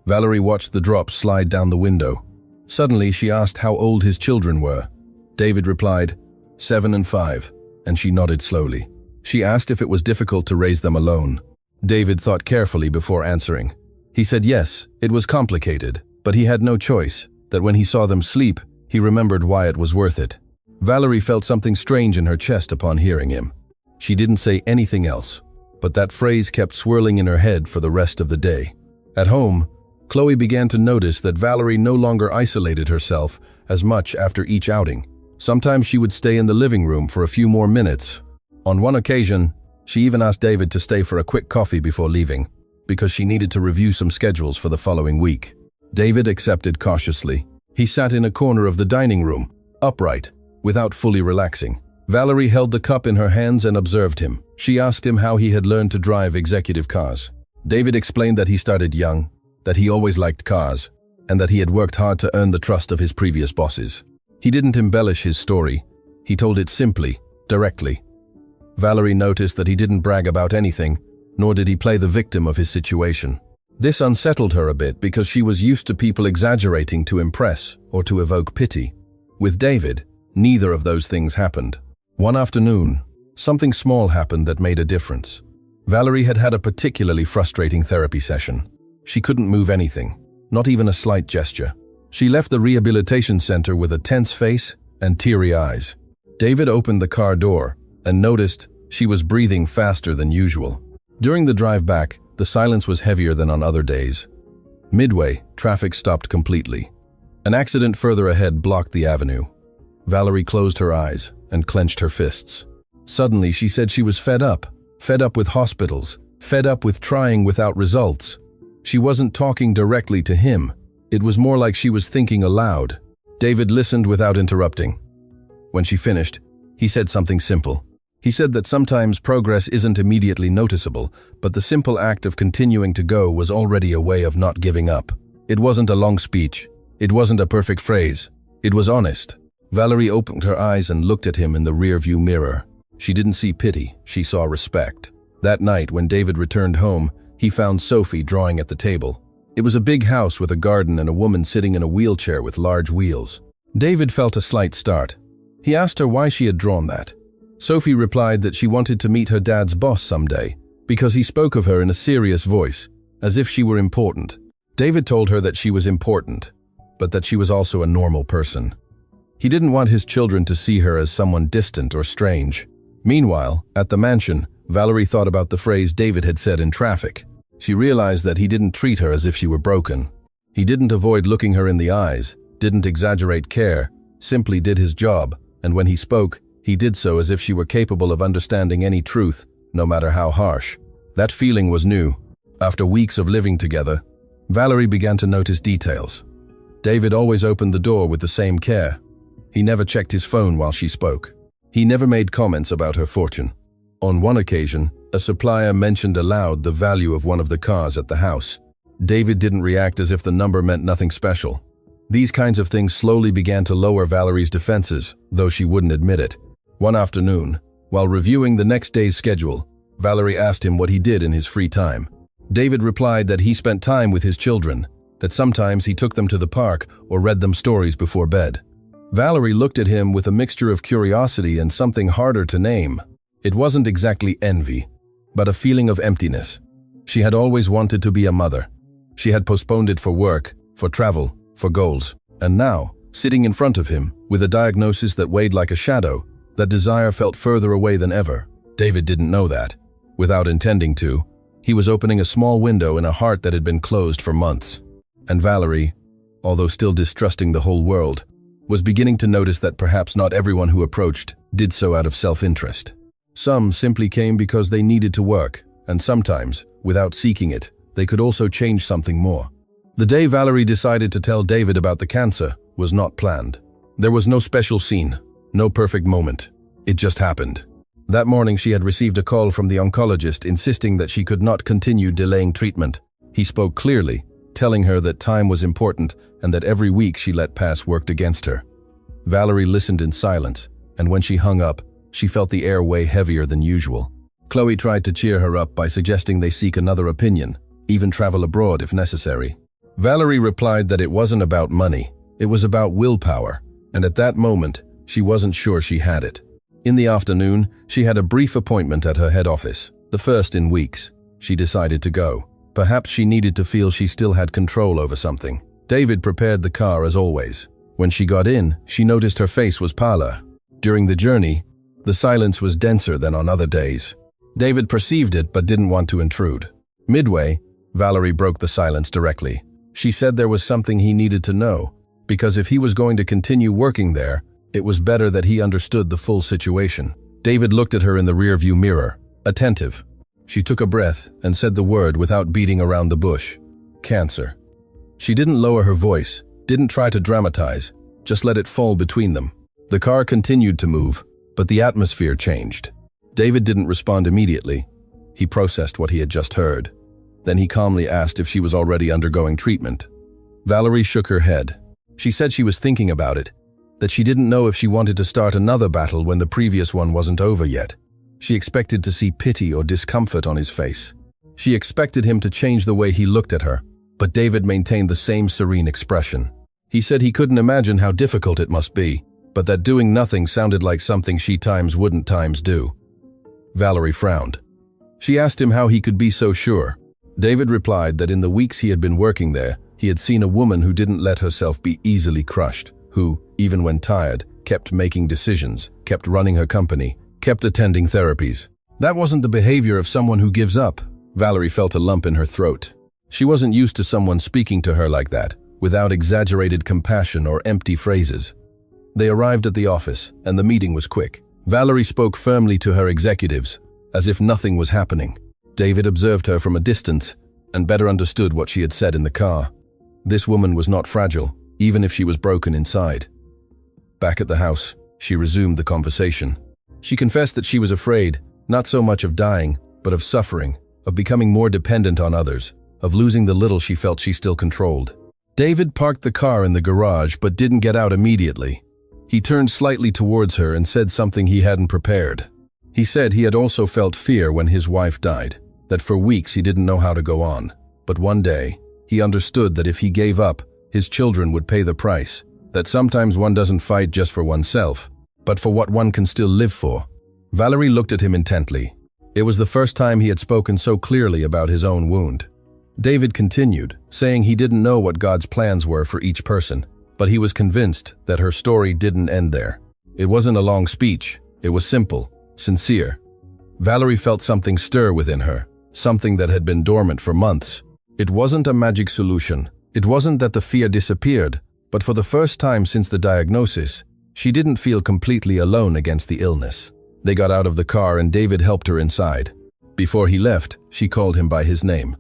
Valerie watched the drops slide down the window. Suddenly, she asked how old his children were. David replied, 7 and 5, and she nodded slowly. She asked if it was difficult to raise them alone. David thought carefully before answering. He said yes, it was complicated, but he had no choice, that when he saw them sleep, he remembered why it was worth it. Valerie felt something strange in her chest upon hearing him. She didn't say anything else, but that phrase kept swirling in her head for the rest of the day. At home, Chloe began to notice that Valerie no longer isolated herself as much after each outing. Sometimes she would stay in the living room for a few more minutes. On one occasion, she even asked David to stay for a quick coffee before leaving, because she needed to review some schedules for the following week. David accepted cautiously. He sat in a corner of the dining room, upright, without fully relaxing. Valerie held the cup in her hands and observed him. She asked him how he had learned to drive executive cars. David explained that he started young, that he always liked cars, and that he had worked hard to earn the trust of his previous bosses. He didn't embellish his story. He told it simply, directly. Valerie noticed that he didn't brag about anything, nor did he play the victim of his situation. This unsettled her a bit because she was used to people exaggerating to impress or to evoke pity. With David, neither of those things happened. One afternoon, something small happened that made a difference. Valerie had had a particularly frustrating therapy session. She couldn't move anything, not even a slight gesture. She left the rehabilitation center with a tense face and teary eyes. David opened the car door and noticed she was breathing faster than usual. During the drive back, the silence was heavier than on other days. Midway, traffic stopped completely. An accident further ahead blocked the avenue. Valerie closed her eyes and clenched her fists. Suddenly, she said she was fed up with hospitals, fed up with trying without results. She wasn't talking directly to him. It was more like she was thinking aloud. David listened without interrupting. When she finished, he said something simple. He said that sometimes progress isn't immediately noticeable, but the simple act of continuing to go was already a way of not giving up. It wasn't a long speech. It wasn't a perfect phrase. It was honest. Valerie opened her eyes and looked at him in the rearview mirror. She didn't see pity, she saw respect. That night, when David returned home, he found Sophie drawing at the table. It was a big house with a garden and a woman sitting in a wheelchair with large wheels. David felt a slight start. He asked her why she had drawn that. Sophie replied that she wanted to meet her dad's boss someday, because he spoke of her in a serious voice, as if she were important. David told her that she was important, but that she was also a normal person. He didn't want his children to see her as someone distant or strange. Meanwhile, at the mansion, Valerie thought about the phrase David had said in traffic. She realized that he didn't treat her as if she were broken. He didn't avoid looking her in the eyes, didn't exaggerate care, simply did his job, and when he spoke, he did so as if she were capable of understanding any truth, no matter how harsh. That feeling was new. After weeks of living together, Valerie began to notice details. David always opened the door with the same care. He never checked his phone while she spoke. He never made comments about her fortune. On one occasion, a supplier mentioned aloud the value of one of the cars at the house. David didn't react as if the number meant nothing special. These kinds of things slowly began to lower Valerie's defenses, though she wouldn't admit it. One afternoon, while reviewing the next day's schedule, Valerie asked him what he did in his free time. David replied that he spent time with his children, that sometimes he took them to the park or read them stories before bed. Valerie looked at him with a mixture of curiosity and something harder to name. It wasn't exactly envy, but a feeling of emptiness. She had always wanted to be a mother. She had postponed it for work, for travel, for goals. And now, sitting in front of him, with a diagnosis that weighed like a shadow, that desire felt further away than ever. David didn't know that. Without intending to, he was opening a small window in a heart that had been closed for months. And Valerie, although still distrusting the whole world, was beginning to notice that perhaps not everyone who approached did so out of self-interest. Some simply came because they needed to work, and sometimes, without seeking it, they could also change something more. The day Valerie decided to tell David about the cancer was not planned. There was no special scene, no perfect moment. It just happened. That morning she had received a call from the oncologist insisting that she could not continue delaying treatment. He spoke clearly, telling her that time was important and that every week she let pass worked against her. Valerie listened in silence, and when she hung up, she felt the air weigh heavier than usual. Chloe tried to cheer her up by suggesting they seek another opinion, even travel abroad if necessary. Valerie replied that it wasn't about money, it was about willpower, and at that moment, she wasn't sure she had it. In the afternoon, she had a brief appointment at her head office, the first in weeks. She decided to go. Perhaps she needed to feel she still had control over something. David prepared the car as always. When she got in, she noticed her face was paler. During the journey, the silence was denser than on other days. David perceived it but didn't want to intrude. Midway, Valerie broke the silence directly. She said there was something he needed to know, because if he was going to continue working there, it was better that he understood the full situation. David looked at her in the rearview mirror, attentive. She took a breath and said the word without beating around the bush. Cancer. She didn't lower her voice, didn't try to dramatize, just let it fall between them. The car continued to move, but the atmosphere changed. David didn't respond immediately. He processed what he had just heard. Then he calmly asked if she was already undergoing treatment. Valerie shook her head. She said she was thinking about it, that she didn't know if she wanted to start another battle when the previous one wasn't over yet. She expected to see pity or discomfort on his face. She expected him to change the way he looked at her, but David maintained the same serene expression. He said he couldn't imagine how difficult it must be, but that doing nothing sounded like something she wouldn't do. Valerie frowned. She asked him how he could be so sure. David replied that in the weeks he had been working there, he had seen a woman who didn't let herself be easily crushed, who, even when tired, kept making decisions, kept running her company, kept attending therapies. That wasn't the behavior of someone who gives up. Valerie felt a lump in her throat. She wasn't used to someone speaking to her like that, without exaggerated compassion or empty phrases. They arrived at the office, and the meeting was quick. Valerie spoke firmly to her executives, as if nothing was happening. David observed her from a distance, and better understood what she had said in the car. This woman was not fragile, even if she was broken inside. Back at the house, she resumed the conversation. She confessed that she was afraid, not so much of dying, but of suffering, of becoming more dependent on others, of losing the little she felt she still controlled. David parked the car in the garage but didn't get out immediately. He turned slightly towards her and said something he hadn't prepared. He said he had also felt fear when his wife died, that for weeks he didn't know how to go on. But one day, he understood that if he gave up, his children would pay the price, that sometimes one doesn't fight just for oneself, but for what one can still live for. Valerie looked at him intently. It was the first time he had spoken so clearly about his own wound. David continued, saying he didn't know what God's plans were for each person, but he was convinced that her story didn't end there. It wasn't a long speech. It was simple, sincere. Valerie felt something stir within her, something that had been dormant for months. It wasn't a magic solution. It wasn't that the fear disappeared, but for the first time since the diagnosis, she didn't feel completely alone against the illness. They got out of the car and David helped her inside. Before he left, she called him by his name.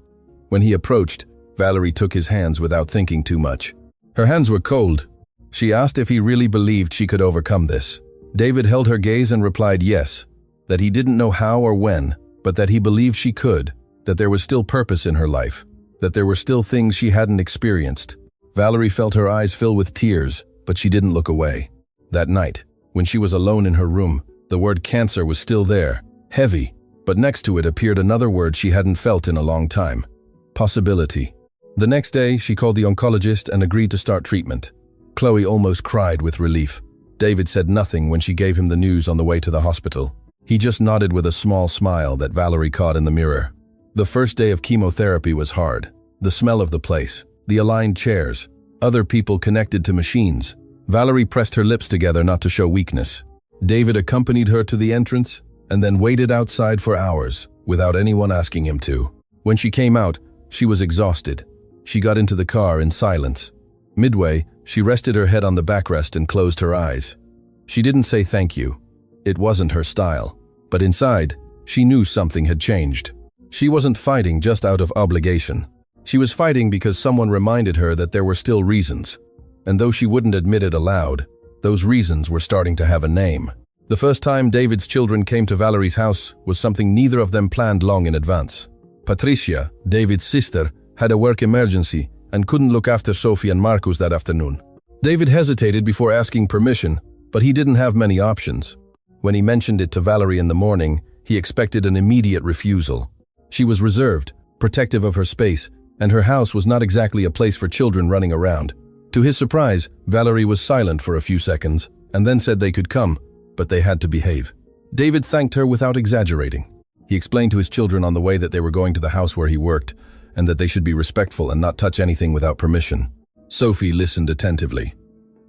When he approached, Valerie took his hands without thinking too much. Her hands were cold. She asked if he really believed she could overcome this. David held her gaze and replied yes, that he didn't know how or when, but that he believed she could, that there was still purpose in her life, that there were still things she hadn't experienced. Valerie felt her eyes fill with tears, but she didn't look away. That night, when she was alone in her room, the word cancer was still there, heavy, but next to it appeared another word she hadn't felt in a long time: possibility. The next day, she called the oncologist and agreed to start treatment. Chloe almost cried with relief. David said nothing when she gave him the news on the way to the hospital. He just nodded with a small smile that Valerie caught in the mirror. The first day of chemotherapy was hard. The smell of the place, the aligned chairs, other people connected to machines. Valerie pressed her lips together not to show weakness. David accompanied her to the entrance and then waited outside for hours without anyone asking him to. When she came out, she was exhausted. She got into the car in silence. Midway, she rested her head on the backrest and closed her eyes. She didn't say thank you. It wasn't her style. But inside, she knew something had changed. She wasn't fighting just out of obligation. She was fighting because someone reminded her that there were still reasons. And though she wouldn't admit it aloud, those reasons were starting to have a name. The first time David's children came to Valerie's house was something neither of them planned long in advance. Patricia, David's sister, had a work emergency and couldn't look after Sophie and Marcus that afternoon. David hesitated before asking permission, but he didn't have many options. When he mentioned it to Valerie in the morning, he expected an immediate refusal. She was reserved, protective of her space, and her house was not exactly a place for children running around. To his surprise, Valerie was silent for a few seconds, and then said they could come, but they had to behave. David thanked her without exaggerating. He explained to his children on the way that they were going to the house where he worked, and that they should be respectful and not touch anything without permission. Sophie listened attentively.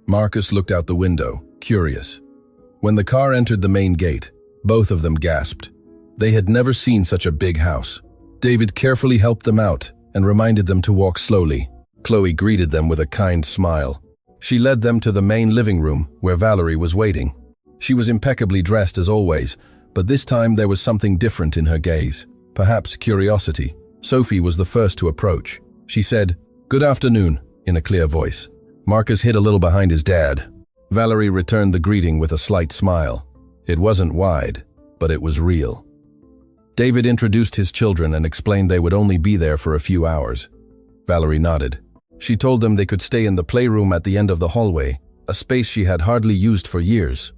Marcus looked out the window, curious. When the car entered the main gate, both of them gasped. They had never seen such a big house. David carefully helped them out and reminded them to walk slowly. Chloe greeted them with a kind smile. She led them to the main living room where Valerie was waiting. She was impeccably dressed as always, but this time there was something different in her gaze. Perhaps curiosity. Sophie was the first to approach. She said, "Good afternoon," in a clear voice. Marcus hid a little behind his dad. Valerie returned the greeting with a slight smile. It wasn't wide, but it was real. David introduced his children and explained they would only be there for a few hours. Valerie nodded. She told them they could stay in the playroom at the end of the hallway, a space she had hardly used for years.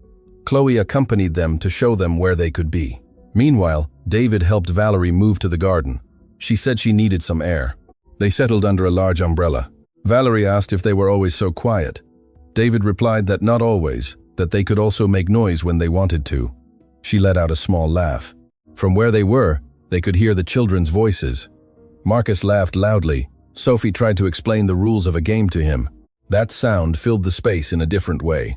Chloe accompanied them to show them where they could be. Meanwhile, David helped Valerie move to the garden. She said she needed some air. They settled under a large umbrella. Valerie asked if they were always so quiet. David replied that not always, that they could also make noise when they wanted to. She let out a small laugh. From where they were, they could hear the children's voices. Marcus laughed loudly. Sophie tried to explain the rules of a game to him. That sound filled the space in a different way.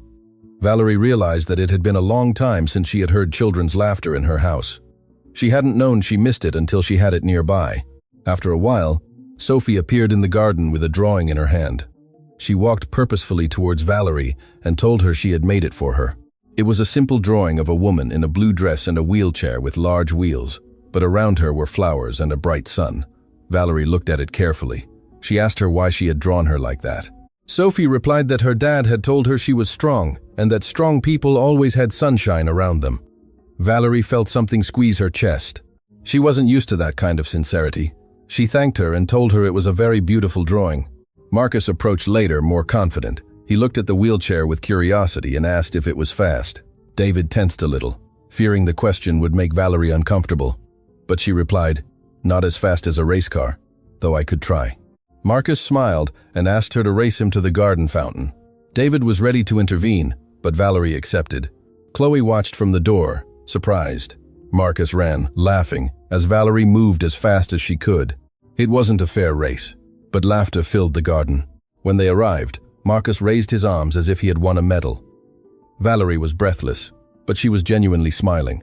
Valerie realized that it had been a long time since she had heard children's laughter in her house. She hadn't known she missed it until she had it nearby. After a while, Sophie appeared in the garden with a drawing in her hand. She walked purposefully towards Valerie and told her she had made it for her. It was a simple drawing of a woman in a blue dress and a wheelchair with large wheels, but around her were flowers and a bright sun. Valerie looked at it carefully. She asked her why she had drawn her like that. Sophie replied that her dad had told her she was strong and that strong people always had sunshine around them. Valerie felt something squeeze her chest. She wasn't used to that kind of sincerity. She thanked her and told her it was a very beautiful drawing. Marcus approached later, more confident. He looked at the wheelchair with curiosity and asked if it was fast. David tensed a little, fearing the question would make Valerie uncomfortable. But she replied, "Not as fast as a race car, though I could try." Marcus smiled and asked her to race him to the garden fountain. David was ready to intervene, but Valerie accepted. Chloe watched from the door, surprised. Marcus ran, laughing, as Valerie moved as fast as she could. It wasn't a fair race, but laughter filled the garden. When they arrived, Marcus raised his arms as if he had won a medal. Valerie was breathless, but she was genuinely smiling.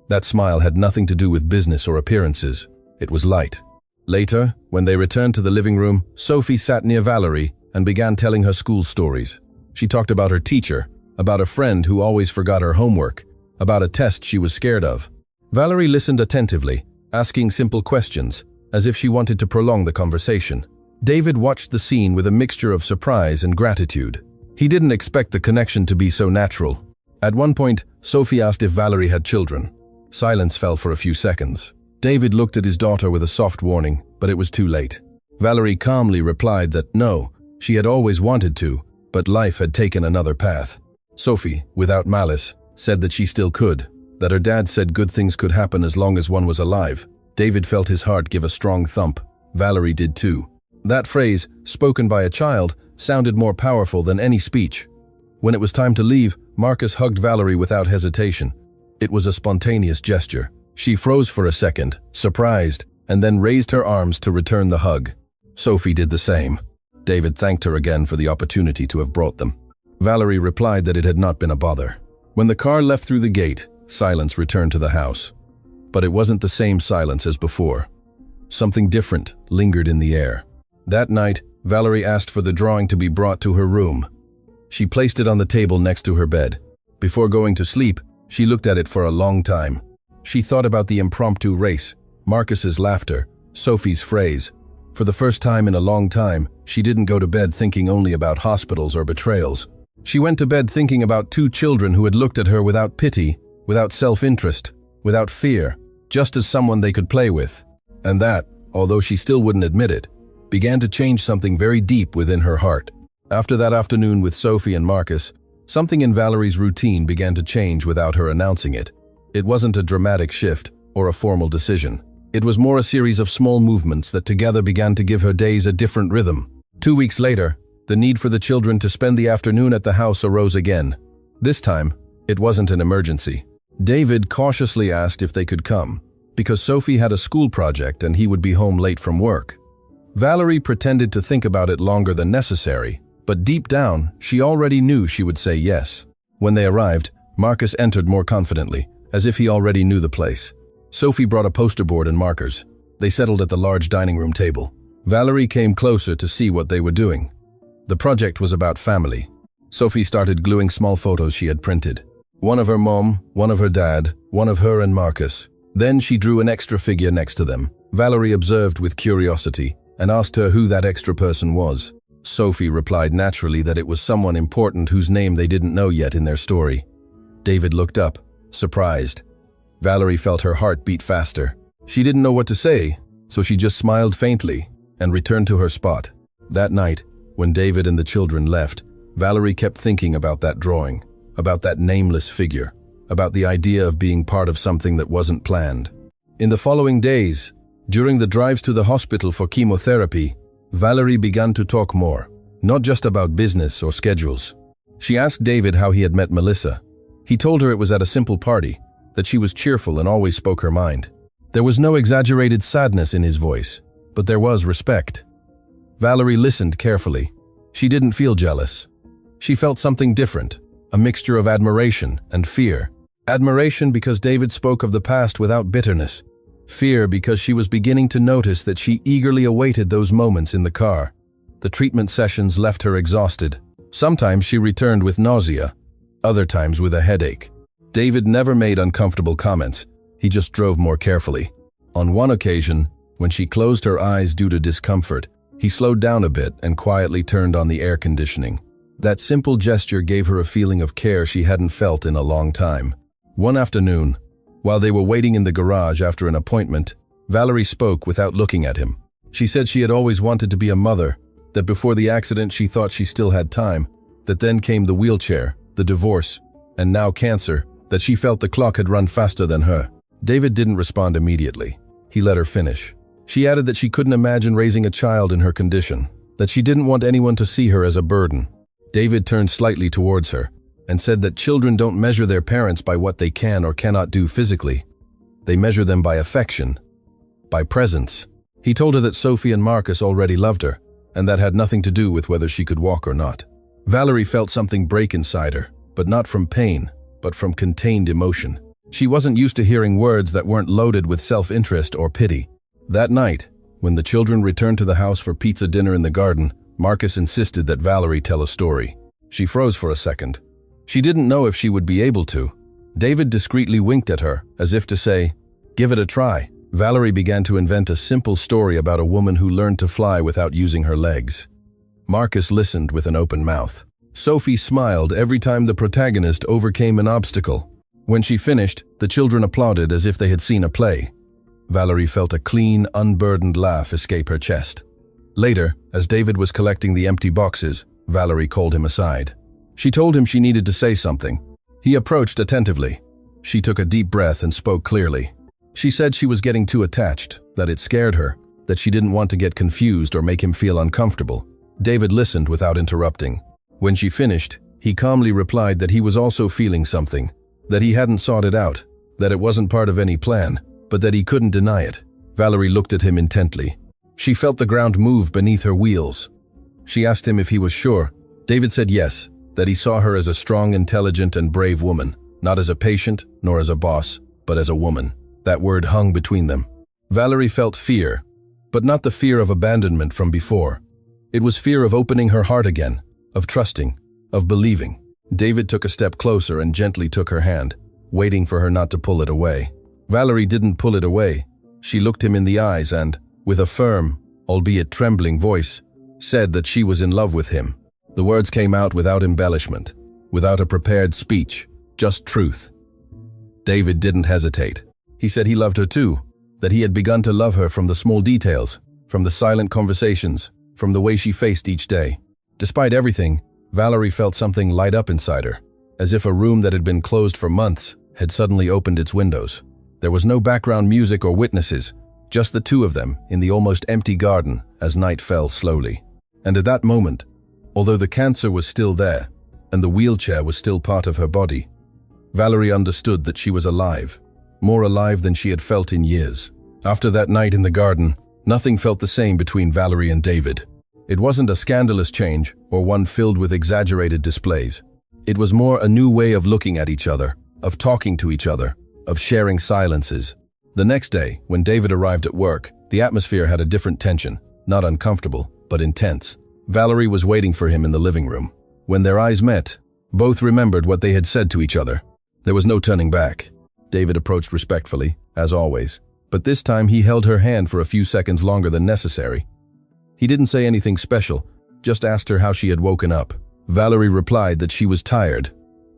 That smile had nothing to do with business or appearances. It was light. Later, when they returned to the living room, Sophie sat near Valerie and began telling her school stories. She talked about her teacher, about a friend who always forgot her homework, about a test she was scared of. Valerie listened attentively, asking simple questions, as if she wanted to prolong the conversation. David watched the scene with a mixture of surprise and gratitude. He didn't expect the connection to be so natural. At one point, Sophie asked if Valerie had children. Silence fell for a few seconds. David looked at his daughter with a soft warning, but it was too late. Valerie calmly replied that no, She had always wanted to, but life had taken another path. Sophie, without malice, said that she still could, that her dad said good things could happen as long as one was alive. David felt his heart give a strong thump. Valerie did too. That phrase, spoken by a child, sounded more powerful than any speech. When it was time to leave, Marcus hugged Valerie without hesitation. It was a spontaneous gesture. She froze for a second, surprised, and then raised her arms to return the hug. Sophie did the same. David thanked her again for the opportunity to have brought them. Valerie replied that it had not been a bother. When the car left through the gate, silence returned to the house. But it wasn't the same silence as before. Something different lingered in the air. That night, Valerie asked for the drawing to be brought to her room. She placed it on the table next to her bed. Before going to sleep, she looked at it for a long time. She thought about the impromptu race, Marcus's laughter, Sophie's phrase. For the first time in a long time, she didn't go to bed thinking only about hospitals or betrayals. She went to bed thinking about two children who had looked at her without pity, without self-interest, without fear, just as someone they could play with. And that, although she still wouldn't admit it, began to change something very deep within her heart. After that afternoon with Sophie and Marcus, something in Valerie's routine began to change without her announcing it. It wasn't a dramatic shift or a formal decision. It was more a series of small movements that together began to give her days a different rhythm. 2 weeks later, the need for the children to spend the afternoon at the house arose again. This time, it wasn't an emergency. David cautiously asked if they could come, because Sophie had a school project and he would be home late from work. Valerie pretended to think about it longer than necessary, but deep down, she already knew she would say yes. When they arrived, Marcus entered more confidently, as if he already knew the place. Sophie brought a poster board and markers. They settled at the large dining room table. Valerie came closer to see what they were doing. The project was about family. Sophie started gluing small photos she had printed. One of her mom, one of her dad, one of her and Marcus. Then she drew an extra figure next to them. Valerie observed with curiosity and asked her who that extra person was. Sophie replied naturally that it was someone important whose name they didn't know yet in their story. David looked up, surprised. Valerie felt her heart beat faster. She didn't know what to say, so she just smiled faintly and returned to her spot. That night, when David and the children left, Valerie kept thinking about that drawing, about that nameless figure, about the idea of being part of something that wasn't planned. In the following days, during the drives to the hospital for chemotherapy, Valerie began to talk more, not just about business or schedules. She asked David how he had met Melissa. He told her it was at a simple party, that she was cheerful and always spoke her mind. There was no exaggerated sadness in his voice, but there was respect. Valerie listened carefully. She didn't feel jealous. She felt something different, a mixture of admiration and fear. Admiration because David spoke of the past without bitterness. Fear because she was beginning to notice that she eagerly awaited those moments in the car. The treatment sessions left her exhausted. Sometimes she returned with nausea, other times with a headache. David never made uncomfortable comments. He just drove more carefully. On one occasion, when she closed her eyes due to discomfort, he slowed down a bit and quietly turned on the air conditioning. That simple gesture gave her a feeling of care she hadn't felt in a long time. One afternoon, while they were waiting in the garage after an appointment, Valerie spoke without looking at him. She said she had always wanted to be a mother, that before the accident she thought she still had time, that then came the wheelchair, the divorce, and now cancer, that she felt the clock had run faster than her. David didn't respond immediately. He let her finish. She added that she couldn't imagine raising a child in her condition, that she didn't want anyone to see her as a burden. David turned slightly towards her and said that children don't measure their parents by what they can or cannot do physically. They measure them by affection, by presence. He told her that Sophie and Marcus already loved her, and that had nothing to do with whether she could walk or not. Valerie felt something break inside her, but not from pain, but from contained emotion. She wasn't used to hearing words that weren't loaded with self-interest or pity. That night, when the children returned to the house for pizza dinner in the garden, Marcus insisted that Valerie tell a story. She froze for a second. She didn't know if she would be able to. David discreetly winked at her, as if to say, "Give it a try." Valerie began to invent a simple story about a woman who learned to fly without using her legs. Marcus listened with an open mouth. Sophie smiled every time the protagonist overcame an obstacle. When she finished, the children applauded as if they had seen a play. Valerie felt a clean, unburdened laugh escape her chest. Later, as David was collecting the empty boxes, Valerie called him aside. She told him she needed to say something. He approached attentively. She took a deep breath and spoke clearly. She said she was getting too attached, that it scared her, that she didn't want to get confused or make him feel uncomfortable. David listened without interrupting. When she finished, he calmly replied that he was also feeling something, that he hadn't sought it out, that it wasn't part of any plan, but that he couldn't deny it. Valerie looked at him intently. She felt the ground move beneath her wheels. She asked him if he was sure. David said yes, that he saw her as a strong, intelligent, and brave woman, not as a patient, nor as a boss, but as a woman. That word hung between them. Valerie felt fear, but not the fear of abandonment from before. It was fear of opening her heart again, of trusting, of believing. David took a step closer and gently took her hand, waiting for her not to pull it away. Valerie didn't pull it away. She looked him in the eyes and, with a firm, albeit trembling voice, said that she was in love with him. The words came out without embellishment, without a prepared speech, just truth. David didn't hesitate. He said he loved her too, that he had begun to love her from the small details, from the silent conversations, from the way she faced each day. Despite everything, Valerie felt something light up inside her, as if a room that had been closed for months had suddenly opened its windows. There was no background music or witnesses, just the two of them in the almost empty garden as night fell slowly. And at that moment, although the cancer was still there, and the wheelchair was still part of her body, Valerie understood that she was alive, more alive than she had felt in years. After that night in the garden, nothing felt the same between Valerie and David. It wasn't a scandalous change or one filled with exaggerated displays. It was more a new way of looking at each other, of talking to each other, of sharing silences. The next day, when David arrived at work, the atmosphere had a different tension, not uncomfortable, but intense. Valerie was waiting for him in the living room. When their eyes met, both remembered what they had said to each other. There was no turning back. David approached respectfully, as always, but this time he held her hand for a few seconds longer than necessary. He didn't say anything special, just asked her how she had woken up. Valerie replied that she was tired,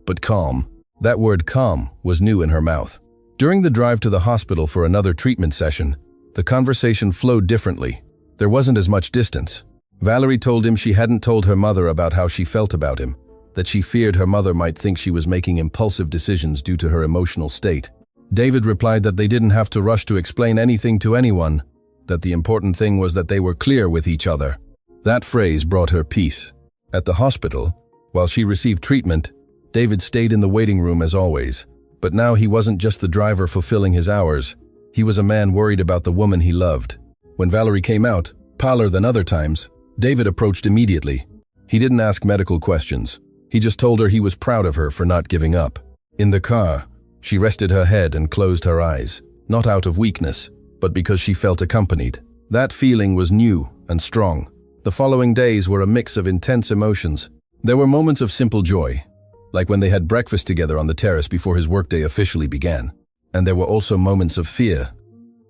but calm. That word calm was new in her mouth. During the drive to the hospital for another treatment session, the conversation flowed differently. There wasn't as much distance. Valerie told him she hadn't told her mother about how she felt about him, that she feared her mother might think she was making impulsive decisions due to her emotional state. David replied that they didn't have to rush to explain anything to anyone, that the important thing was that they were clear with each other. That phrase brought her peace. At the hospital, while she received treatment, David stayed in the waiting room as always, but now he wasn't just the driver fulfilling his hours. He was a man worried about the woman he loved. When Valerie came out, paler than other times, David approached immediately. He didn't ask medical questions. He just told her he was proud of her for not giving up. In the car, she rested her head and closed her eyes, not out of weakness, but because she felt accompanied. That feeling was new and strong. The following days were a mix of intense emotions. There were moments of simple joy, like when they had breakfast together on the terrace before his workday officially began. And there were also moments of fear.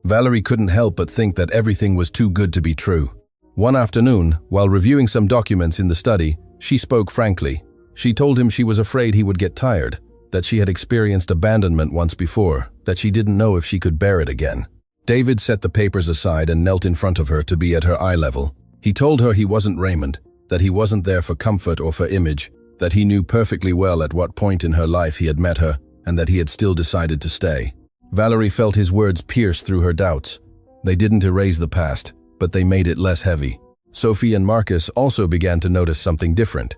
Valerie couldn't help but think that everything was too good to be true. One afternoon, while reviewing some documents in the study, she spoke frankly. She told him she was afraid he would get tired, that she had experienced abandonment once before, that she didn't know if she could bear it again. David set the papers aside and knelt in front of her to be at her eye level. He told her he wasn't Raymond, that he wasn't there for comfort or for image, that he knew perfectly well at what point in her life he had met her, and that he had still decided to stay. Valerie felt his words pierce through her doubts. They didn't erase the past, but they made it less heavy. Sophie and Marcus also began to notice something different.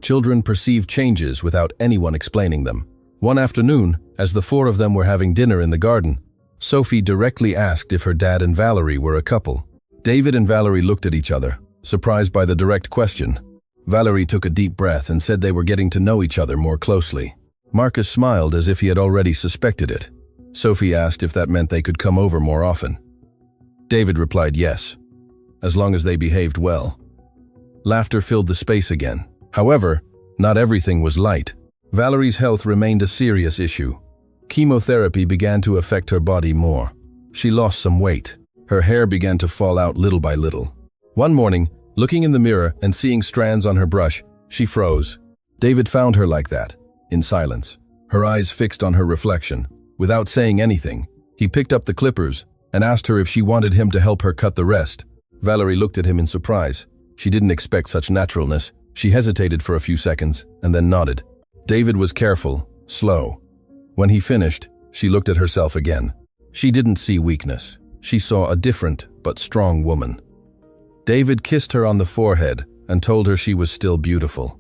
Children perceived changes without anyone explaining them. One afternoon, as the four of them were having dinner in the garden, Sophie directly asked if her dad and Valerie were a couple. David and Valerie looked at each other, surprised by the direct question. Valerie took a deep breath and said they were getting to know each other more closely. Marcus smiled as if he had already suspected it. Sophie asked if that meant they could come over more often. David replied yes, as long as they behaved well. Laughter filled the space again. However, not everything was light. Valerie's health remained a serious issue. Chemotherapy began to affect her body more. She lost some weight. Her hair began to fall out little by little. One morning, looking in the mirror and seeing strands on her brush, she froze. David found her like that, in silence, her eyes fixed on her reflection. Without saying anything, he picked up the clippers and asked her if she wanted him to help her cut the rest. Valerie looked at him in surprise. She didn't expect such naturalness. She hesitated for a few seconds and then nodded. David was careful, slow. When he finished, she looked at herself again. She didn't see weakness. She saw a different but strong woman. David kissed her on the forehead and told her she was still beautiful.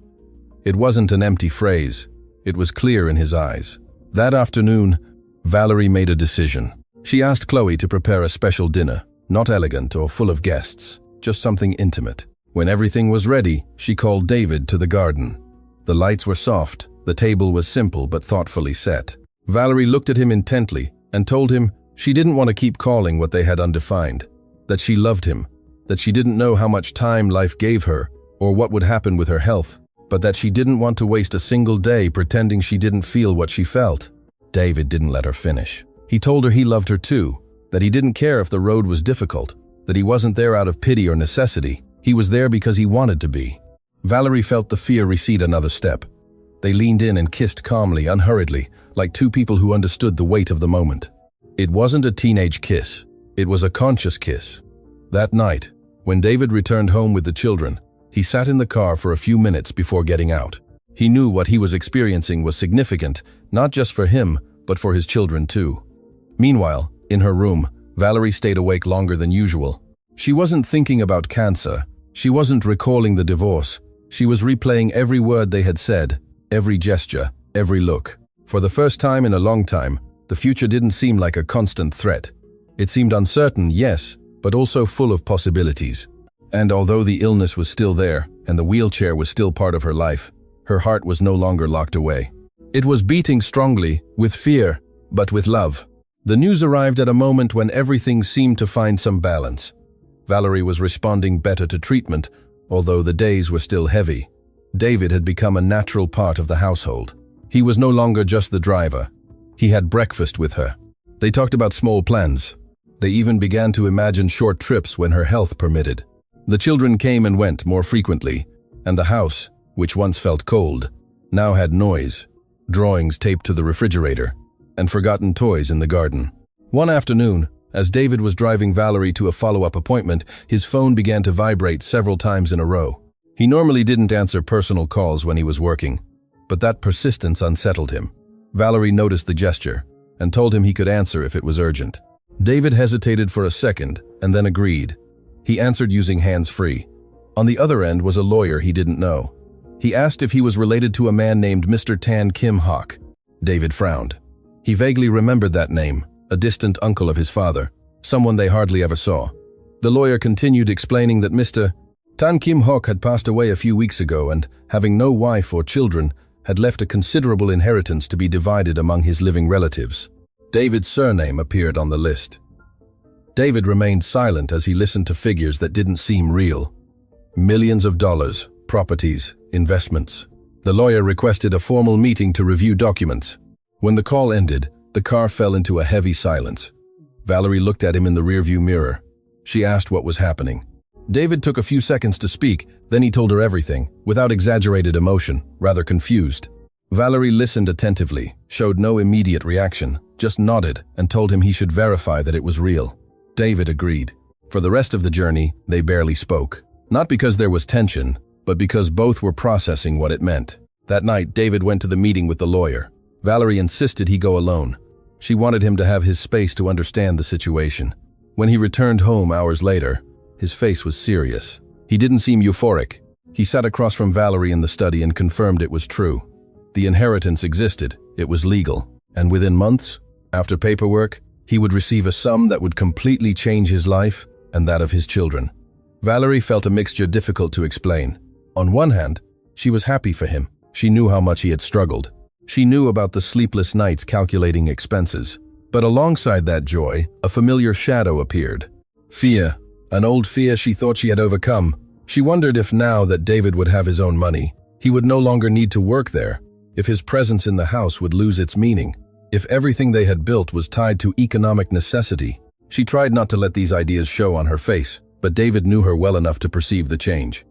It wasn't an empty phrase. It was clear in his eyes. That afternoon, Valerie made a decision. She asked Chloe to prepare a special dinner, not elegant or full of guests, just something intimate. When everything was ready, she called David to the garden. The lights were soft, the table was simple but thoughtfully set. Valerie looked at him intently and told him she didn't want to keep calling what they had undefined, that she loved him, that she didn't know how much time life gave her or what would happen with her health, but that she didn't want to waste a single day pretending she didn't feel what she felt. David didn't let her finish. He told her he loved her too, that he didn't care if the road was difficult, that he wasn't there out of pity or necessity. He was there because he wanted to be. Valerie felt the fear recede another step. They leaned in and kissed calmly, unhurriedly, like two people who understood the weight of the moment. It wasn't a teenage kiss. It was a conscious kiss. That night, when David returned home with the children, he sat in the car for a few minutes before getting out. He knew what he was experiencing was significant, not just for him, but for his children too. Meanwhile, in her room, Valerie stayed awake longer than usual. She wasn't thinking about cancer. She wasn't recalling the divorce. She was replaying every word they had said, every gesture, every look. For the first time in a long time, the future didn't seem like a constant threat. It seemed uncertain, yes, but also full of possibilities. And although the illness was still there, and the wheelchair was still part of her life, her heart was no longer locked away. It was beating strongly, with fear, but with love. The news arrived at a moment when everything seemed to find some balance. Valerie was responding better to treatment, although the days were still heavy. David had become a natural part of the household. He was no longer just the driver. He had breakfast with her. They talked about small plans. They even began to imagine short trips when her health permitted. The children came and went more frequently, and the house, which once felt cold, now had noise, drawings taped to the refrigerator, and forgotten toys in the garden. One afternoon, as David was driving Valerie to a follow-up appointment, his phone began to vibrate several times in a row. He normally didn't answer personal calls when he was working, but that persistence unsettled him. Valerie noticed the gesture and told him he could answer if it was urgent. David hesitated for a second and then agreed. He answered using hands-free. On the other end was a lawyer he didn't know. He asked if he was related to a man named Mr. Tan Kim Hok. David frowned. He vaguely remembered that name, a distant uncle of his father, someone they hardly ever saw. The lawyer continued explaining that Mr. Tan Kim Hok had passed away a few weeks ago and, having no wife or children, had left a considerable inheritance to be divided among his living relatives. David's surname appeared on the list. David remained silent as he listened to figures that didn't seem real. Millions of dollars, properties, investments. The lawyer requested a formal meeting to review documents. When the call ended, the car fell into a heavy silence. Valerie looked at him in the rearview mirror. She asked what was happening. David took a few seconds to speak, then he told her everything, without exaggerated emotion, rather confused. Valerie listened attentively, showed no immediate reaction, just nodded and told him he should verify that it was real. David agreed. For the rest of the journey, they barely spoke. Not because there was tension, but because both were processing what it meant. That night, David went to the meeting with the lawyer. Valerie insisted he go alone. She wanted him to have his space to understand the situation. When he returned home hours later, his face was serious. He didn't seem euphoric. He sat across from Valerie in the study and confirmed it was true. The inheritance existed, it was legal, and within months, after paperwork, he would receive a sum that would completely change his life and that of his children. Valerie felt a mixture difficult to explain. On one hand, she was happy for him. She knew how much he had struggled. She knew about the sleepless nights calculating expenses. But alongside that joy, a familiar shadow appeared. Fear, an old fear she thought she had overcome. She wondered if now that David would have his own money, he would no longer need to work there, if his presence in the house would lose its meaning, if everything they had built was tied to economic necessity. She tried not to let these ideas show on her face, but David knew her well enough to perceive the change.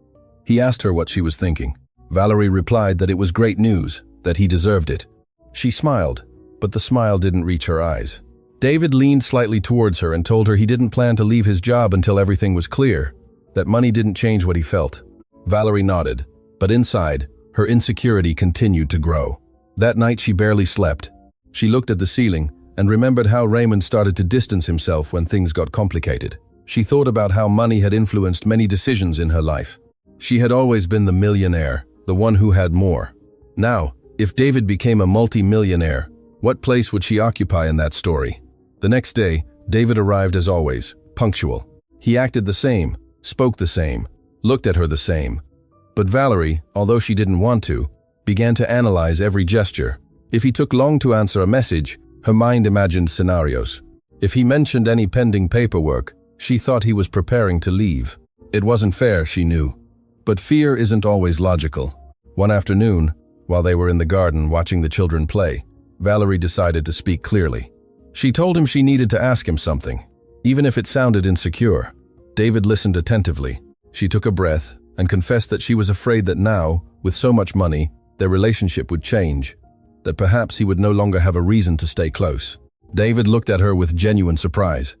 He asked her what she was thinking. Valerie replied that it was great news, that he deserved it. She smiled, but the smile didn't reach her eyes. David leaned slightly towards her and told her he didn't plan to leave his job until everything was clear, that money didn't change what he felt. Valerie nodded, but inside, her insecurity continued to grow. That night she barely slept. She looked at the ceiling and remembered how Raymond started to distance himself when things got complicated. She thought about how money had influenced many decisions in her life. She had always been the millionaire, the one who had more. Now, if David became a multi-millionaire, what place would she occupy in that story? The next day, David arrived as always, punctual. He acted the same, spoke the same, looked at her the same. But Valerie, although she didn't want to, began to analyze every gesture. If he took long to answer a message, her mind imagined scenarios. If he mentioned any pending paperwork, she thought he was preparing to leave. It wasn't fair, she knew. But fear isn't always logical. One afternoon, while they were in the garden watching the children play, Valerie decided to speak clearly. She told him she needed to ask him something, even if it sounded insecure. David listened attentively. She took a breath and confessed that she was afraid that now, with so much money, their relationship would change, that perhaps he would no longer have a reason to stay close. David looked at her with genuine surprise.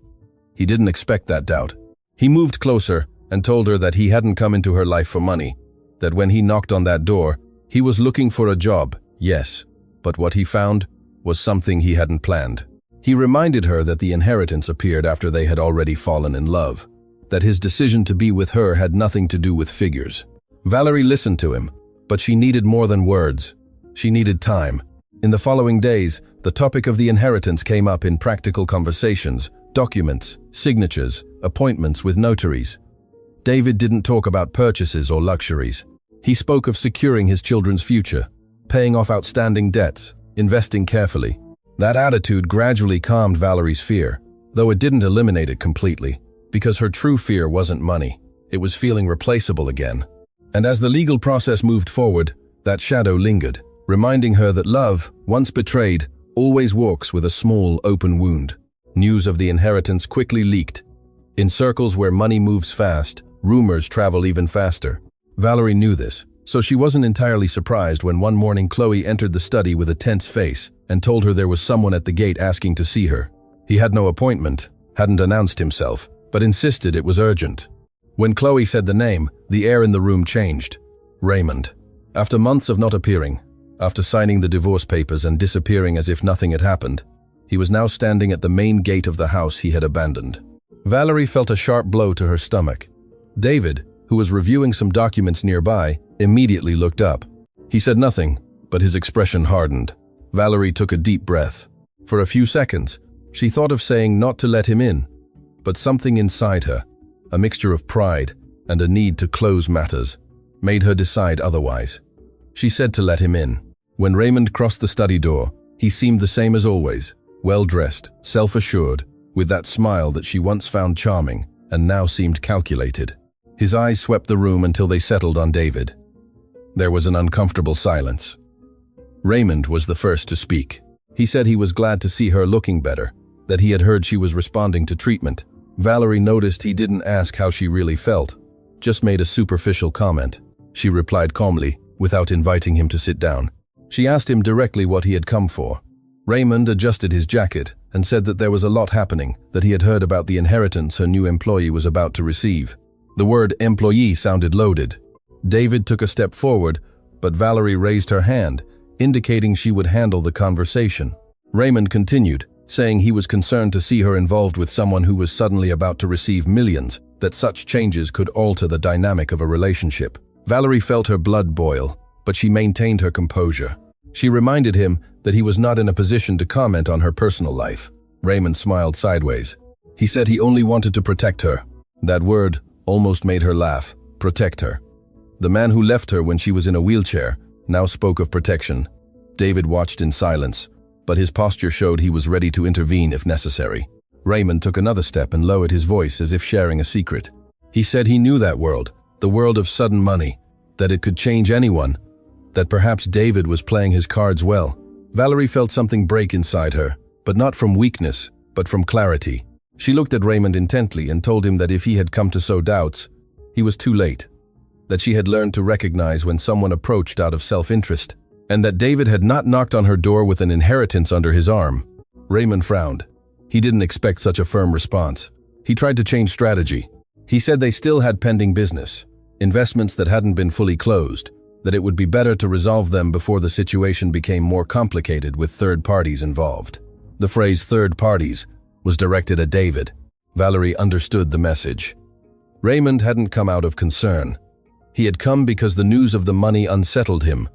He didn't expect that doubt. He moved closer and told her that he hadn't come into her life for money, that when he knocked on that door, he was looking for a job, yes, but what he found was something he hadn't planned. He reminded her that the inheritance appeared after they had already fallen in love, that his decision to be with her had nothing to do with figures. Valerie listened to him, but she needed more than words. She needed time. In the following days, the topic of the inheritance came up in practical conversations, documents, signatures, appointments with notaries. David didn't talk about purchases or luxuries. He spoke of securing his children's future, paying off outstanding debts, investing carefully. That attitude gradually calmed Valerie's fear, though it didn't eliminate it completely, because her true fear wasn't money. It was feeling replaceable again. And as the legal process moved forward, that shadow lingered, reminding her that love, once betrayed, always walks with a small, open wound. News of the inheritance quickly leaked. In circles where money moves fast, rumors travel even faster. Valerie knew this, so she wasn't entirely surprised when one morning Chloe entered the study with a tense face and told her there was someone at the gate asking to see her. He had no appointment, hadn't announced himself, but insisted it was urgent. When Chloe said the name, the air in the room changed. Raymond. After months of not appearing, after signing the divorce papers and disappearing as if nothing had happened, he was now standing at the main gate of the house he had abandoned. Valerie felt a sharp blow to her stomach. David, who was reviewing some documents nearby, immediately looked up. He said nothing, but his expression hardened. Valerie took a deep breath. For a few seconds, she thought of saying not to let him in, but something inside her, a mixture of pride and a need to close matters, made her decide otherwise. She said to let him in. When Raymond crossed the study door, he seemed the same as always, well-dressed, self-assured, with that smile that she once found charming and now seemed calculated. His eyes swept the room until they settled on David. There was an uncomfortable silence. Raymond was the first to speak. He said he was glad to see her looking better, that he had heard she was responding to treatment. Valerie noticed he didn't ask how she really felt, just made a superficial comment. She replied calmly, without inviting him to sit down. She asked him directly what he had come for. Raymond adjusted his jacket and said that there was a lot happening, that he had heard about the inheritance her new employee was about to receive. The word employee sounded loaded. David took a step forward, but Valerie raised her hand, indicating she would handle the conversation. Raymond continued, saying he was concerned to see her involved with someone who was suddenly about to receive millions, that such changes could alter the dynamic of a relationship. Valerie felt her blood boil, but she maintained her composure. She reminded him that he was not in a position to comment on her personal life. Raymond smiled sideways. He said he only wanted to protect her. That word almost made her laugh. Protect her. The man who left her when she was in a wheelchair now spoke of protection. David watched in silence, but his posture showed he was ready to intervene if necessary. Raymond took another step and lowered his voice as if sharing a secret. He said he knew that world, the world of sudden money, that it could change anyone, that perhaps David was playing his cards well. Valerie felt something break inside her, but not from weakness, but from clarity. She looked at Raymond intently and told him that if he had come to sow doubts, he was too late, that she had learned to recognize when someone approached out of self-interest, and that David had not knocked on her door with an inheritance under his arm. Raymond frowned. He didn't expect such a firm response. He tried to change strategy. He said they still had pending business, investments that hadn't been fully closed, that it would be better to resolve them before the situation became more complicated with third parties involved. The phrase "third parties" was directed at David. Valerie understood the message. Raymond hadn't come out of concern. He had come because the news of the money unsettled him.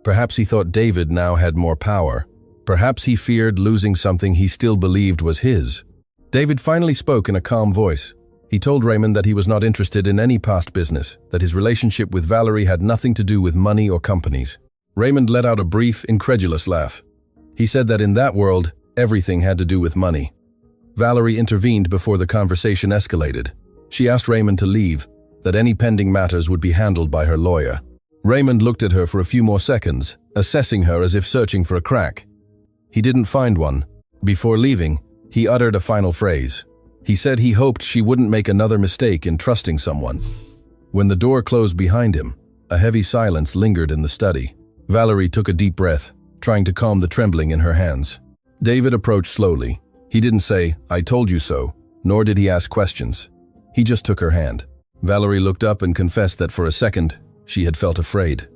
Perhaps he thought David now had more power. Perhaps he feared losing something he still believed was his. David finally spoke in a calm voice. He told Raymond that he was not interested in any past business, that his relationship with Valerie had nothing to do with money or companies. Raymond let out a brief, incredulous laugh. He said that in that world, everything had to do with money. Valerie intervened before the conversation escalated. She asked Raymond to leave, that any pending matters would be handled by her lawyer. Raymond looked at her for a few more seconds, assessing her as if searching for a crack. He didn't find one. Before leaving, he uttered a final phrase. He said he hoped she wouldn't make another mistake in trusting someone. When the door closed behind him, a heavy silence lingered in the study. Valerie took a deep breath, trying to calm the trembling in her hands. David approached slowly. He didn't say, "I told you so," nor did he ask questions. He just took her hand. Valerie looked up and confessed that for a second, she had felt afraid.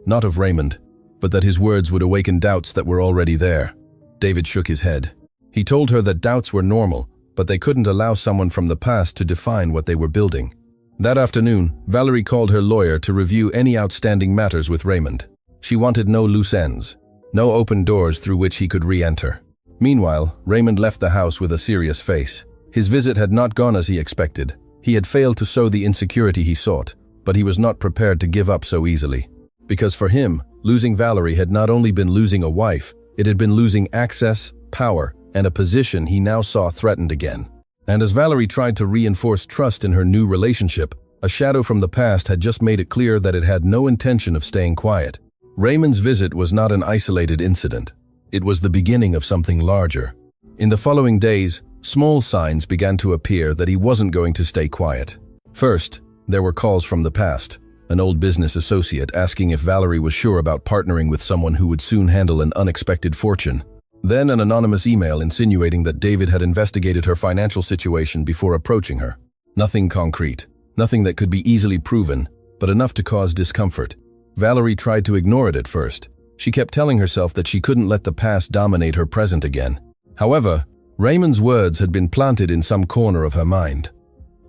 Not of Raymond, but that his words would awaken doubts that were already there. David shook his head. He told her that doubts were normal, but they couldn't allow someone from the past to define what they were building. That afternoon, Valerie called her lawyer to review any outstanding matters with Raymond. She wanted no loose ends, no open doors through which he could re-enter. Meanwhile, Raymond left the house with a serious face. His visit had not gone as he expected. He had failed to sow the insecurity he sought, but he was not prepared to give up so easily. Because for him, losing Valerie had not only been losing a wife, it had been losing access, power, and a position he now saw threatened again. And as Valerie tried to reinforce trust in her new relationship, a shadow from the past had just made it clear that it had no intention of staying quiet. Raymond's visit was not an isolated incident. It was the beginning of something larger. In the following days, small signs began to appear that he wasn't going to stay quiet. First, there were calls from the past, an old business associate asking if Valerie was sure about partnering with someone who would soon handle an unexpected fortune. Then an anonymous email insinuating that David had investigated her financial situation before approaching her. Nothing concrete, nothing that could be easily proven, but enough to cause discomfort. Valerie tried to ignore it at first. She kept telling herself that she couldn't let the past dominate her present again. However, Raymond's words had been planted in some corner of her mind.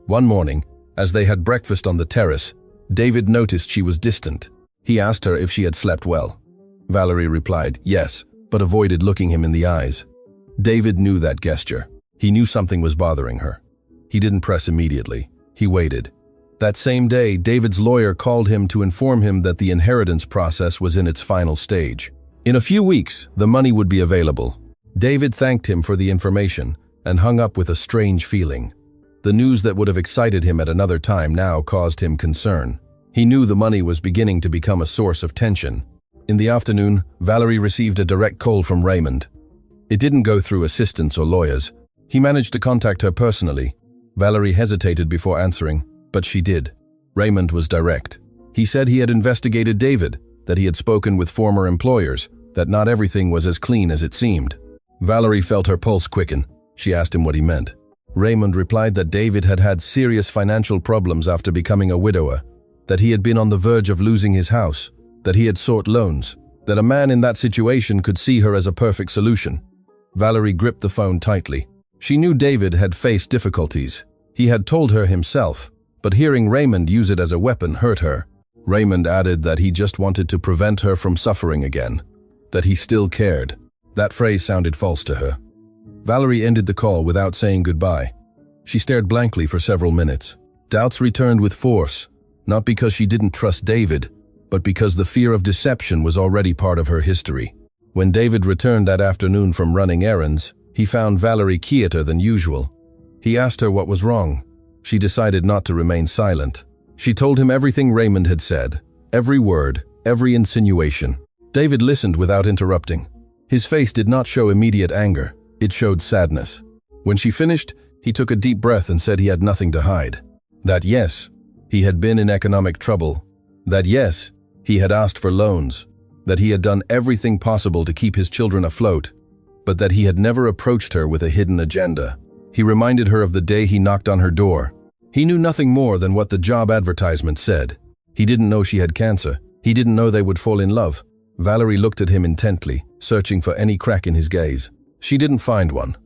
One morning, as they had breakfast on the terrace, David noticed she was distant. He asked her if she had slept well. Valerie replied, yes, but avoided looking him in the eyes. David knew that gesture. He knew something was bothering her. He didn't press immediately. He waited. That same day, David's lawyer called him to inform him that the inheritance process was in its final stage. In a few weeks, the money would be available. David thanked him for the information and hung up with a strange feeling. The news that would have excited him at another time now caused him concern. He knew the money was beginning to become a source of tension. In the afternoon, Valerie received a direct call from Raymond. It didn't go through assistants or lawyers. He managed to contact her personally. Valerie hesitated before answering, but she did. Raymond was direct. He said he had investigated David, that he had spoken with former employers, that not everything was as clean as it seemed. Valerie felt her pulse quicken. She asked him what he meant. Raymond replied that David had had serious financial problems after becoming a widower, that he had been on the verge of losing his house, that he had sought loans, that a man in that situation could see her as a perfect solution. Valerie gripped the phone tightly. She knew David had faced difficulties. He had told her himself, but hearing Raymond use it as a weapon hurt her. Raymond added that he just wanted to prevent her from suffering again, that he still cared. That phrase sounded false to her. Valerie ended the call without saying goodbye. She stared blankly for several minutes. Doubts returned with force, not because she didn't trust David, but because the fear of deception was already part of her history. When David returned that afternoon from running errands, he found Valerie quieter than usual. He asked her what was wrong. She decided not to remain silent. She told him everything Raymond had said, every word, every insinuation. David listened without interrupting. His face did not show immediate anger. It showed sadness. When she finished, he took a deep breath and said he had nothing to hide. That yes, he had been in economic trouble. That yes, he had asked for loans. That he had done everything possible to keep his children afloat, but that he had never approached her with a hidden agenda. He reminded her of the day he knocked on her door, He knew nothing more than what the job advertisement said. He didn't know she had cancer. He didn't know they would fall in love. Valerie looked at him intently, searching for any crack in his gaze. She didn't find one.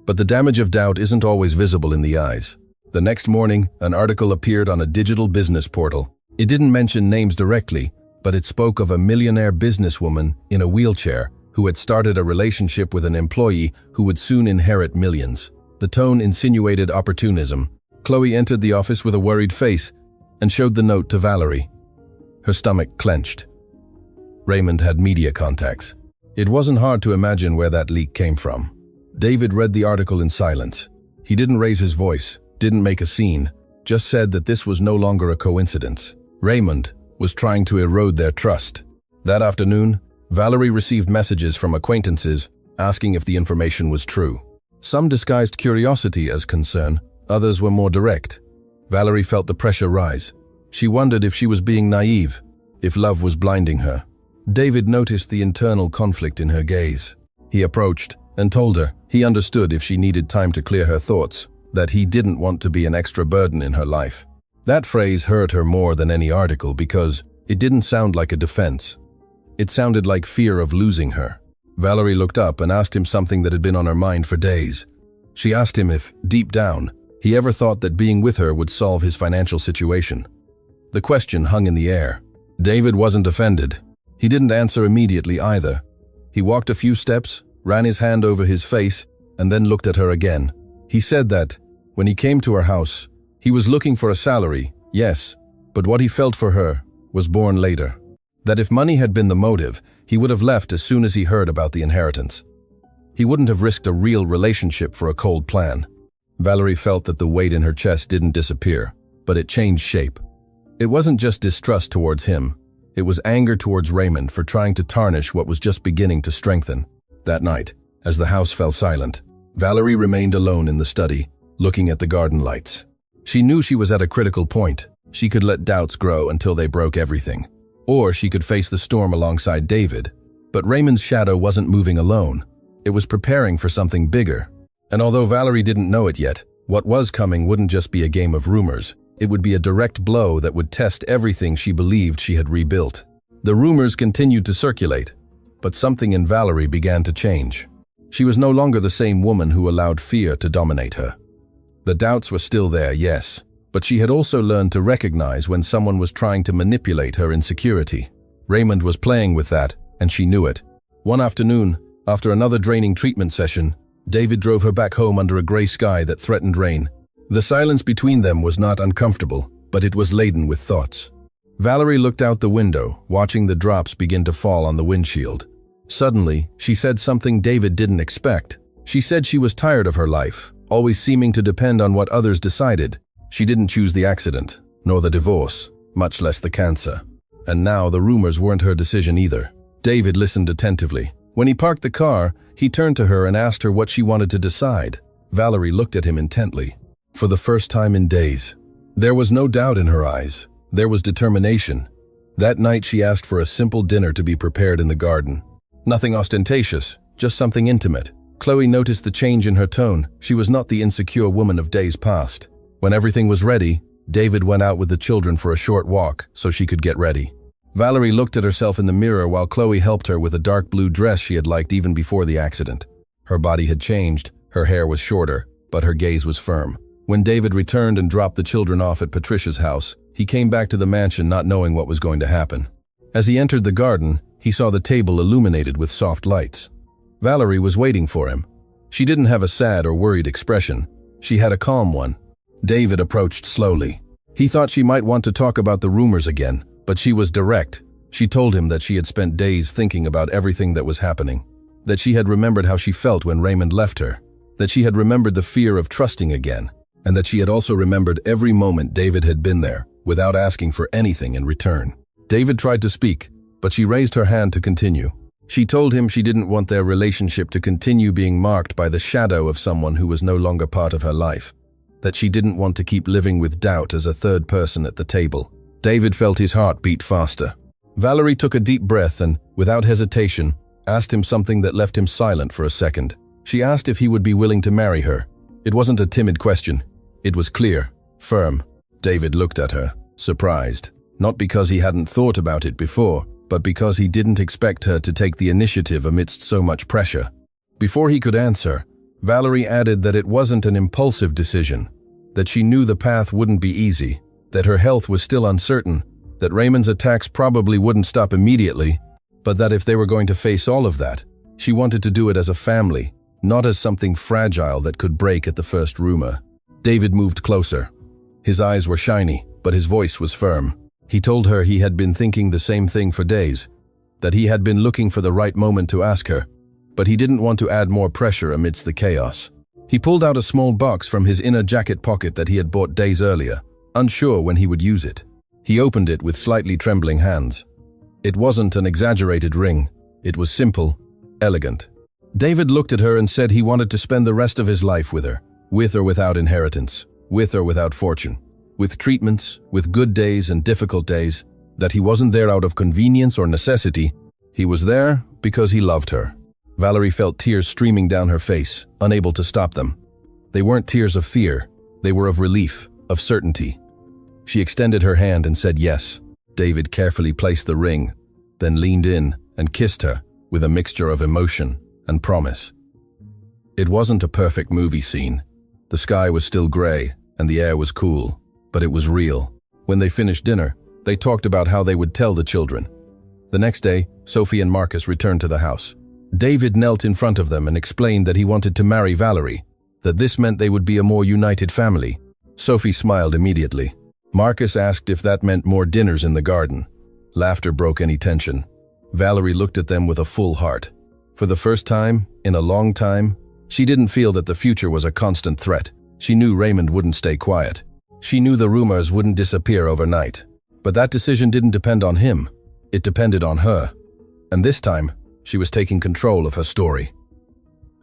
But the damage of doubt isn't always visible in the eyes. The next morning, an article appeared on a digital business portal. It didn't mention names directly, but it spoke of a millionaire businesswoman in a wheelchair who had started a relationship with an employee who would soon inherit millions. The tone insinuated opportunism. Chloe entered the office with a worried face and showed the note to Valerie. Her stomach clenched. Raymond had media contacts. It wasn't hard to imagine where that leak came from. David read the article in silence. He didn't raise his voice, didn't make a scene, just said that this was no longer a coincidence. Raymond was trying to erode their trust. That afternoon, Valerie received messages from acquaintances asking if the information was true. Some disguised curiosity as concern, others were more direct. Valerie felt the pressure rise. She wondered if she was being naive, if love was blinding her. David noticed the internal conflict in her gaze. He approached and told her he understood if she needed time to clear her thoughts, that he didn't want to be an extra burden in her life. That phrase hurt her more than any article because it didn't sound like a defense. It sounded like fear of losing her. Valerie looked up and asked him something that had been on her mind for days. She asked him if, deep down, he ever thought that being with her would solve his financial situation. The question hung in the air. David wasn't offended. He didn't answer immediately either. He walked a few steps, ran his hand over his face, and then looked at her again. He said that, when he came to her house, he was looking for a salary, yes, but what he felt for her was born later. That if money had been the motive, he would have left as soon as he heard about the inheritance. He wouldn't have risked a real relationship for a cold plan. Valerie felt that the weight in her chest didn't disappear, but it changed shape. It wasn't just distrust towards him. It was anger towards Raymond for trying to tarnish what was just beginning to strengthen. That night, as the house fell silent, Valerie remained alone in the study, looking at the garden lights. She knew she was at a critical point. She could let doubts grow until they broke everything. Or she could face the storm alongside David. But Raymond's shadow wasn't moving alone. It was preparing for something bigger. And although Valerie didn't know it yet, what was coming wouldn't just be a game of rumors. It would be a direct blow that would test everything she believed she had rebuilt. The rumors continued to circulate, but something in Valerie began to change. She was no longer the same woman who allowed fear to dominate her. The doubts were still there, yes, but she had also learned to recognize when someone was trying to manipulate her insecurity. Raymond was playing with that, and she knew it. One afternoon, after another draining treatment session, David drove her back home under a gray sky that threatened rain. The silence between them was not uncomfortable, but it was laden with thoughts. Valerie looked out the window, watching the drops begin to fall on the windshield. Suddenly, she said something David didn't expect. She said she was tired of her life, always seeming to depend on what others decided. She didn't choose the accident, nor the divorce, much less the cancer. And now the rumors weren't her decision either. David listened attentively. When he parked the car, he turned to her and asked her what she wanted to decide. Valerie looked at him intently. For the first time in days, there was no doubt in her eyes. There was determination. That night she asked for a simple dinner to be prepared in the garden. Nothing ostentatious, just something intimate. Chloe noticed the change in her tone. She was not the insecure woman of days past. When everything was ready, David went out with the children for a short walk so she could get ready. Valerie looked at herself in the mirror while Chloe helped her with a dark blue dress she had liked even before the accident. Her body had changed, her hair was shorter, but her gaze was firm. When David returned and dropped the children off at Patricia's house, he came back to the mansion not knowing what was going to happen. As he entered the garden, he saw the table illuminated with soft lights. Valerie was waiting for him. She didn't have a sad or worried expression. She had a calm one. David approached slowly. He thought she might want to talk about the rumors again, but she was direct. She told him that she had spent days thinking about everything that was happening, that she had remembered how she felt when Raymond left her, that she had remembered the fear of trusting again, and that she had also remembered every moment David had been there, without asking for anything in return. David tried to speak, but she raised her hand to continue. She told him she didn't want their relationship to continue being marked by the shadow of someone who was no longer part of her life, that she didn't want to keep living with doubt as a third person at the table. David felt his heart beat faster. Valerie took a deep breath and, without hesitation, asked him something that left him silent for a second. She asked if he would be willing to marry her. It wasn't a timid question. It was clear. Firm. David looked at her, surprised, not because he hadn't thought about it before, but because he didn't expect her to take the initiative amidst so much pressure. Before he could answer, Valerie added that it wasn't an impulsive decision, that she knew the path wouldn't be easy, that her health was still uncertain, that Raymond's attacks probably wouldn't stop immediately, but that if they were going to face all of that, she wanted to do it as a family, not as something fragile that could break at the first rumor. David moved closer. His eyes were shiny, but his voice was firm. He told her he had been thinking the same thing for days, that he had been looking for the right moment to ask her, but he didn't want to add more pressure amidst the chaos. He pulled out a small box from his inner jacket pocket that he had bought days earlier, unsure when he would use it. He opened it with slightly trembling hands. It wasn't an exaggerated ring. It was simple, elegant. David looked at her and said he wanted to spend the rest of his life with her, with or without inheritance, with or without fortune, with treatments, with good days and difficult days, that he wasn't there out of convenience or necessity. He was there because he loved her. Valerie felt tears streaming down her face, unable to stop them. They weren't tears of fear. They were of relief, of certainty. She extended her hand and said yes. David carefully placed the ring, then leaned in and kissed her with a mixture of emotion and promise. It wasn't a perfect movie scene. The sky was still gray and the air was cool, but it was real. When they finished dinner, they talked about how they would tell the children. The next day, Sophie and Marcus returned to the house. David knelt in front of them and explained that he wanted to marry Valerie, that this meant they would be a more united family. Sophie smiled immediately. Marcus asked if that meant more dinners in the garden. Laughter broke any tension. Valerie looked at them with a full heart. For the first time, in a long time, she didn't feel that the future was a constant threat. She knew Raymond wouldn't stay quiet. She knew the rumors wouldn't disappear overnight. But that decision didn't depend on him. It depended on her. And this time, she was taking control of her story.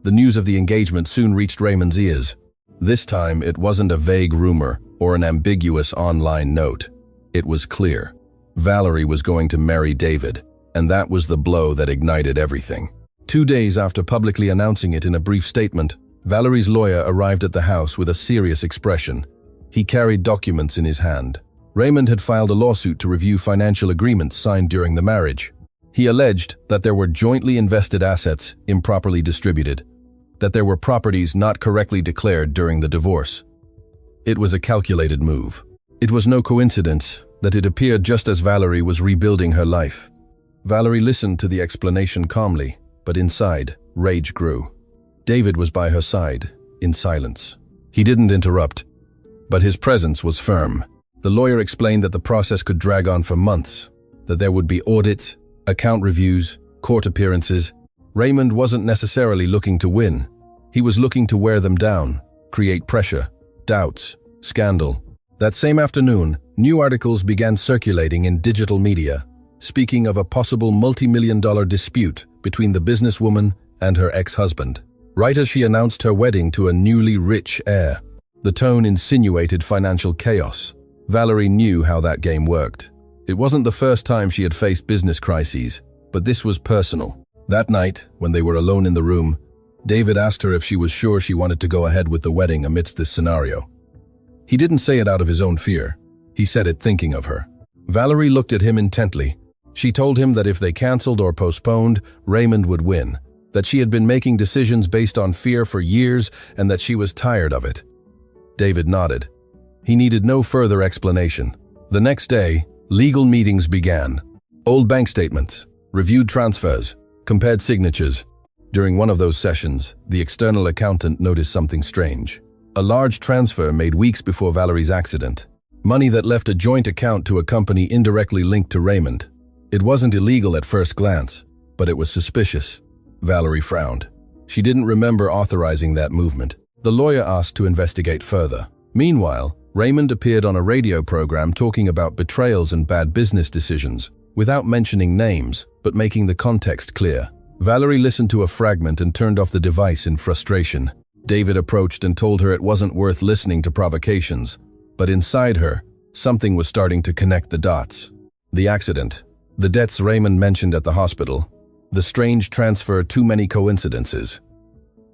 The news of the engagement soon reached Raymond's ears. This time, it wasn't a vague rumor or an ambiguous online note. It was clear. Valerie was going to marry David, and that was the blow that ignited everything. 2 days after publicly announcing it in a brief statement, Valerie's lawyer arrived at the house with a serious expression. He carried documents in his hand. Raymond had filed a lawsuit to review financial agreements signed during the marriage. He alleged that there were jointly invested assets improperly distributed, that there were properties not correctly declared during the divorce. It was a calculated move. It was no coincidence that it appeared just as Valerie was rebuilding her life. Valerie listened to the explanation calmly, but inside, rage grew. David was by her side, in silence. He didn't interrupt, but his presence was firm. The lawyer explained that the process could drag on for months, that there would be audits, account reviews, court appearances. Raymond wasn't necessarily looking to win. He was looking to wear them down, create pressure, doubts, scandal. That same afternoon, new articles began circulating in digital media, speaking of a possible multi-million-dollar dispute between the businesswoman and her ex-husband. Right as she announced her wedding to a newly rich heir, the tone insinuated financial chaos. Valerie knew how that game worked. It wasn't the first time she had faced business crises, but this was personal. That night, when they were alone in the room, David asked her if she was sure she wanted to go ahead with the wedding amidst this scenario. He didn't say it out of his own fear. He said it thinking of her. Valerie looked at him intently. She told him that if they canceled or postponed, Raymond would win, that she had been making decisions based on fear for years and that she was tired of it. David nodded. He needed no further explanation. The next day, legal meetings began. Old bank statements, reviewed transfers, compared signatures. During one of those sessions, the external accountant noticed something strange. A large transfer made weeks before Valerie's accident. Money that left a joint account to a company indirectly linked to Raymond. It wasn't illegal at first glance, but it was suspicious. Valerie frowned. She didn't remember authorizing that movement. The lawyer asked to investigate further. Meanwhile, Raymond appeared on a radio program talking about betrayals and bad business decisions, without mentioning names, but making the context clear. Valerie listened to a fragment and turned off the device in frustration. David approached and told her it wasn't worth listening to provocations, but inside her, something was starting to connect the dots. The accident, the deaths Raymond mentioned at the hospital, the strange transfer, too many coincidences.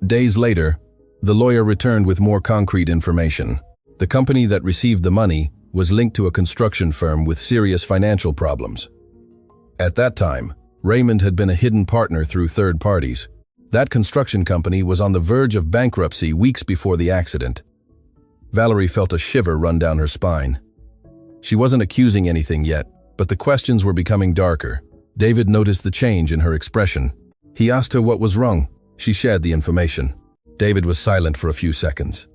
Days later, the lawyer returned with more concrete information. The company that received the money was linked to a construction firm with serious financial problems. At that time, Raymond had been a hidden partner through third parties. That construction company was on the verge of bankruptcy weeks before the accident. Valerie felt a shiver run down her spine. She wasn't accusing anything yet, but the questions were becoming darker. David noticed the change in her expression. He asked her what was wrong. She shared the information. David was silent for a few seconds.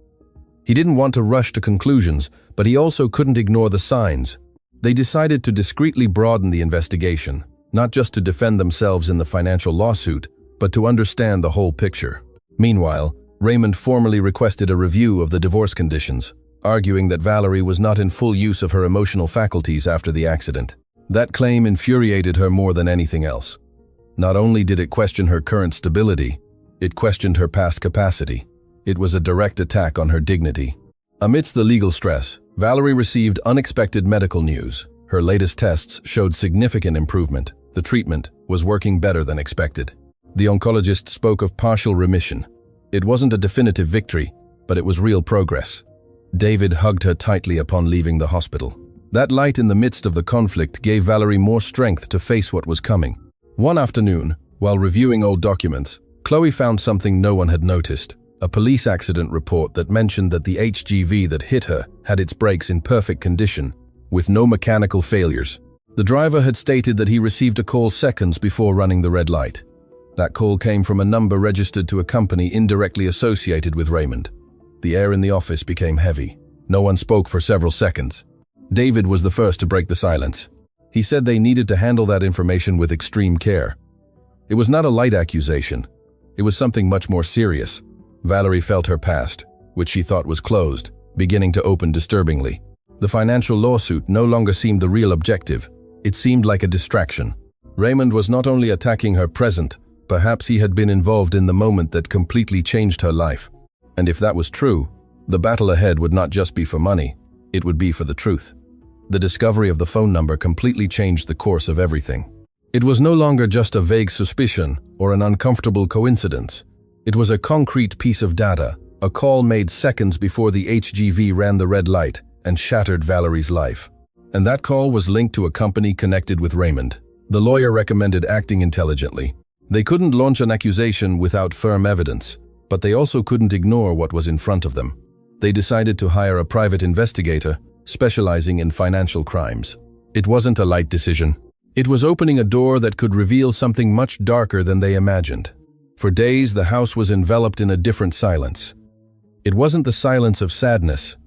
He didn't want to rush to conclusions, but he also couldn't ignore the signs. They decided to discreetly broaden the investigation, not just to defend themselves in the financial lawsuit, but to understand the whole picture. Meanwhile, Raymond formally requested a review of the divorce conditions, arguing that Valerie was not in full use of her emotional faculties after the accident. That claim infuriated her more than anything else. Not only did it question her current stability, it questioned her past capacity. It was a direct attack on her dignity. Amidst the legal stress, Valerie received unexpected medical news. Her latest tests showed significant improvement. The treatment was working better than expected. The oncologist spoke of partial remission. It wasn't a definitive victory, but it was real progress. David hugged her tightly upon leaving the hospital. That light in the midst of the conflict gave Valerie more strength to face what was coming. One afternoon, while reviewing old documents, Chloe found something no one had noticed. A police accident report that mentioned that the HGV that hit her had its brakes in perfect condition, with no mechanical failures. The driver had stated that he received a call seconds before running the red light. That call came from a number registered to a company indirectly associated with Raymond. The air in the office became heavy. No one spoke for several seconds. David was the first to break the silence. He said they needed to handle that information with extreme care. It was not a light accusation. It was something much more serious. Valerie felt her past, which she thought was closed, beginning to open disturbingly. The financial lawsuit no longer seemed the real objective. It seemed like a distraction. Raymond was not only attacking her present, perhaps he had been involved in the moment that completely changed her life. And if that was true, the battle ahead would not just be for money, it would be for the truth. The discovery of the phone number completely changed the course of everything. It was no longer just a vague suspicion or an uncomfortable coincidence. It was a concrete piece of data, a call made seconds before the HGV ran the red light and shattered Valerie's life. And that call was linked to a company connected with Raymond. The lawyer recommended acting intelligently. They couldn't launch an accusation without firm evidence, but they also couldn't ignore what was in front of them. They decided to hire a private investigator specializing in financial crimes. It wasn't a light decision. It was opening a door that could reveal something much darker than they imagined. For days, the house was enveloped in a different silence. It wasn't the silence of sadness.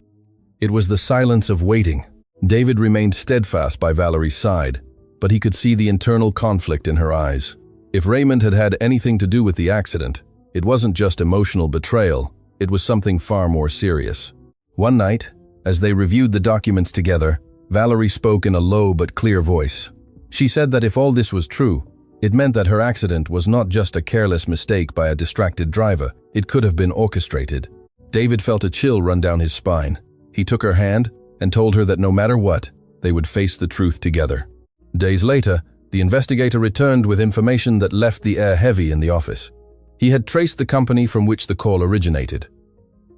It was the silence of waiting. David remained steadfast by Valerie's side, but he could see the internal conflict in her eyes. If Raymond had had anything to do with the accident, it wasn't just emotional betrayal, it was something far more serious. One night, as they reviewed the documents together, Valerie spoke in a low but clear voice. She said that if all this was true, it meant that her accident was not just a careless mistake by a distracted driver, it could have been orchestrated. David felt a chill run down his spine. He took her hand and told her that no matter what, they would face the truth together. Days later, the investigator returned with information that left the air heavy in the office. He had traced the company from which the call originated.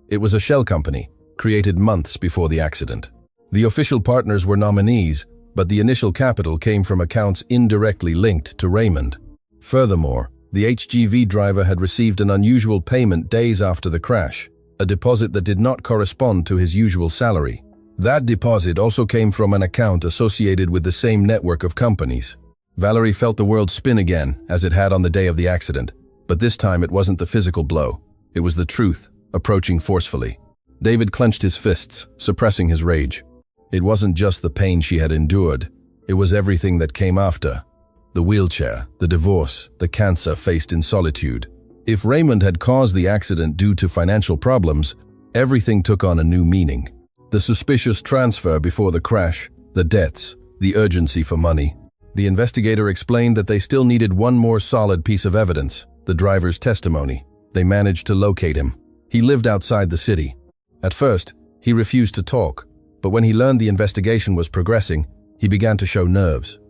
It was a shell company, created months before the accident. The official partners were nominees, but the initial capital came from accounts indirectly linked to Raymond. Furthermore, the HGV driver had received an unusual payment days after the crash, a deposit that did not correspond to his usual salary. That deposit also came from an account associated with the same network of companies. Valerie felt the world spin again, as it had on the day of the accident, but this time it wasn't the physical blow. It was the truth, approaching forcefully. David clenched his fists, suppressing his rage. It wasn't just the pain she had endured, it was everything that came after. The wheelchair, the divorce, the cancer faced in solitude. If Raymond had caused the accident due to financial problems, everything took on a new meaning. The suspicious transfer before the crash, the debts, the urgency for money. The investigator explained that they still needed one more solid piece of evidence, the driver's testimony. They managed to locate him. He lived outside the city. At first, he refused to talk, but when he learned the investigation was progressing, he began to show nerves.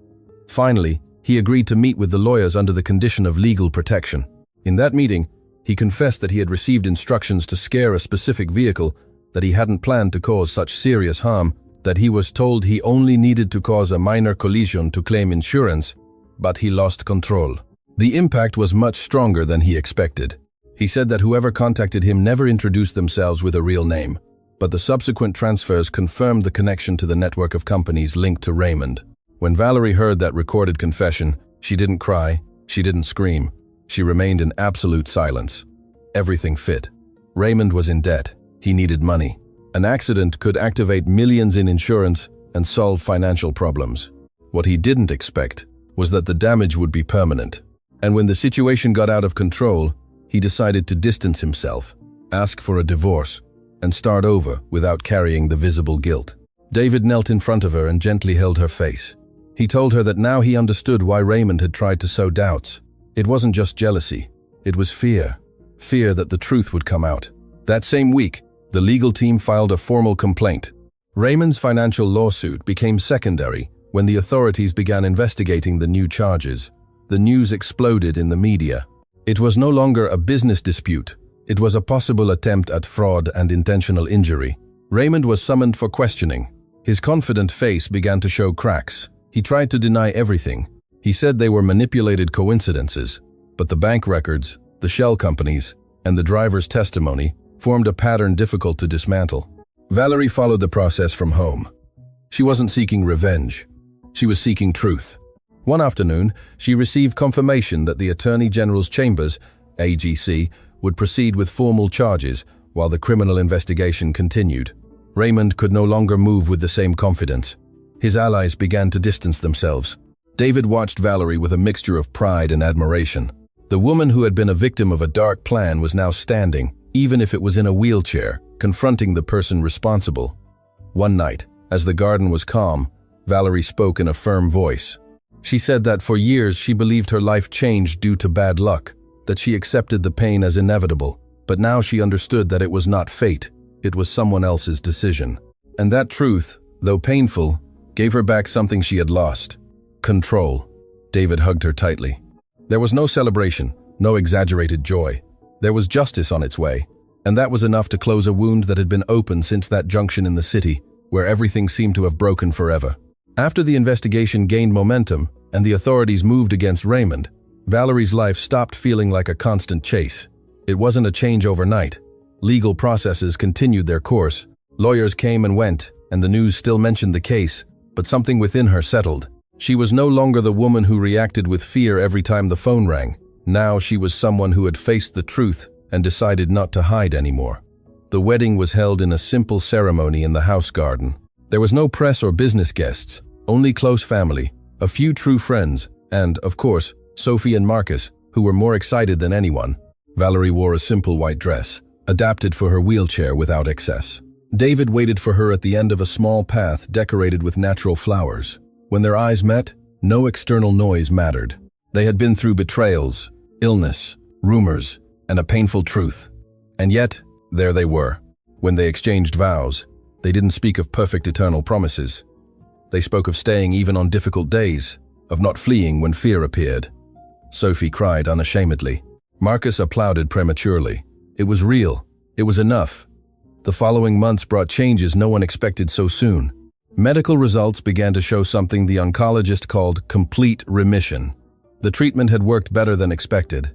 Finally, he agreed to meet with the lawyers under the condition of legal protection. In that meeting, he confessed that he had received instructions to scare a specific vehicle, that he hadn't planned to cause such serious harm, that he was told he only needed to cause a minor collision to claim insurance, but he lost control. The impact was much stronger than he expected. He said that whoever contacted him never introduced themselves with a real name, but the subsequent transfers confirmed the connection to the network of companies linked to Raymond. When Valerie heard that recorded confession, she didn't cry, she didn't scream. She remained in absolute silence. Everything fit. Raymond was in debt. He needed money. An accident could activate millions in insurance and solve financial problems. What he didn't expect was that the damage would be permanent. And when the situation got out of control, he decided to distance himself, ask for a divorce, and start over without carrying the visible guilt. David knelt in front of her and gently held her face. He told her that now he understood why Raymond had tried to sow doubts. It wasn't just jealousy, it was fear. Fear that the truth would come out. That same week, the legal team filed a formal complaint. Raymond's financial lawsuit became secondary when the authorities began investigating the new charges. The news exploded in the media. It was no longer a business dispute. It was a possible attempt at fraud and intentional injury. Raymond was summoned for questioning. His confident face began to show cracks. He tried to deny everything. He said they were manipulated coincidences, but the bank records, the shell companies, and the driver's testimony formed a pattern difficult to dismantle. Valerie followed the process from home. She wasn't seeking revenge. She was seeking truth. One afternoon, she received confirmation that the Attorney General's Chambers, AGC, would proceed with formal charges while the criminal investigation continued. Raymond could no longer move with the same confidence. His allies began to distance themselves. David watched Valerie with a mixture of pride and admiration. The woman who had been a victim of a dark plan was now standing, even if it was in a wheelchair, confronting the person responsible. One night, as the garden was calm, Valerie spoke in a firm voice. She said that for years she believed her life changed due to bad luck, that she accepted the pain as inevitable, but now she understood that it was not fate, it was someone else's decision. And that truth, though painful, gave her back something she had lost: control. David hugged her tightly. There was no celebration, no exaggerated joy. There was justice on its way, and that was enough to close a wound that had been open since that junction in the city, where everything seemed to have broken forever. After the investigation gained momentum and the authorities moved against Raymond, Valerie's life stopped feeling like a constant chase. It wasn't a change overnight. Legal processes continued their course. Lawyers came and went, and the news still mentioned the case, but something within her settled. She was no longer the woman who reacted with fear every time the phone rang. Now she was someone who had faced the truth and decided not to hide anymore. The wedding was held in a simple ceremony in the house garden. There was no press or business guests, only close family, a few true friends, and, of course, Sophie and Marcus, who were more excited than anyone. Valerie wore a simple white dress, adapted for her wheelchair without excess. David waited for her at the end of a small path decorated with natural flowers. When their eyes met, no external noise mattered. They had been through betrayals, illness, rumors, and a painful truth. And yet, there they were. When they exchanged vows, they didn't speak of perfect eternal promises. They spoke of staying even on difficult days, of not fleeing when fear appeared. Sophie cried unashamedly. Marcus applauded prematurely. It was real. It was enough. The following months brought changes no one expected so soon. Medical results began to show something the oncologist called complete remission. The treatment had worked better than expected.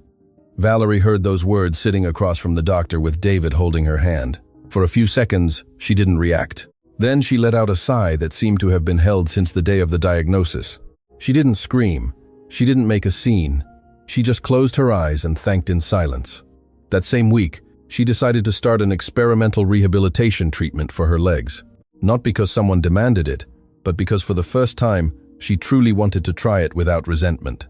Valerie heard those words sitting across from the doctor with David holding her hand. For a few seconds, she didn't react. Then she let out a sigh that seemed to have been held since the day of the diagnosis. She didn't scream. She didn't make a scene. She just closed her eyes and thanked in silence. That same week, she decided to start an experimental rehabilitation treatment for her legs. Not because someone demanded it, but because for the first time, she truly wanted to try it without resentment.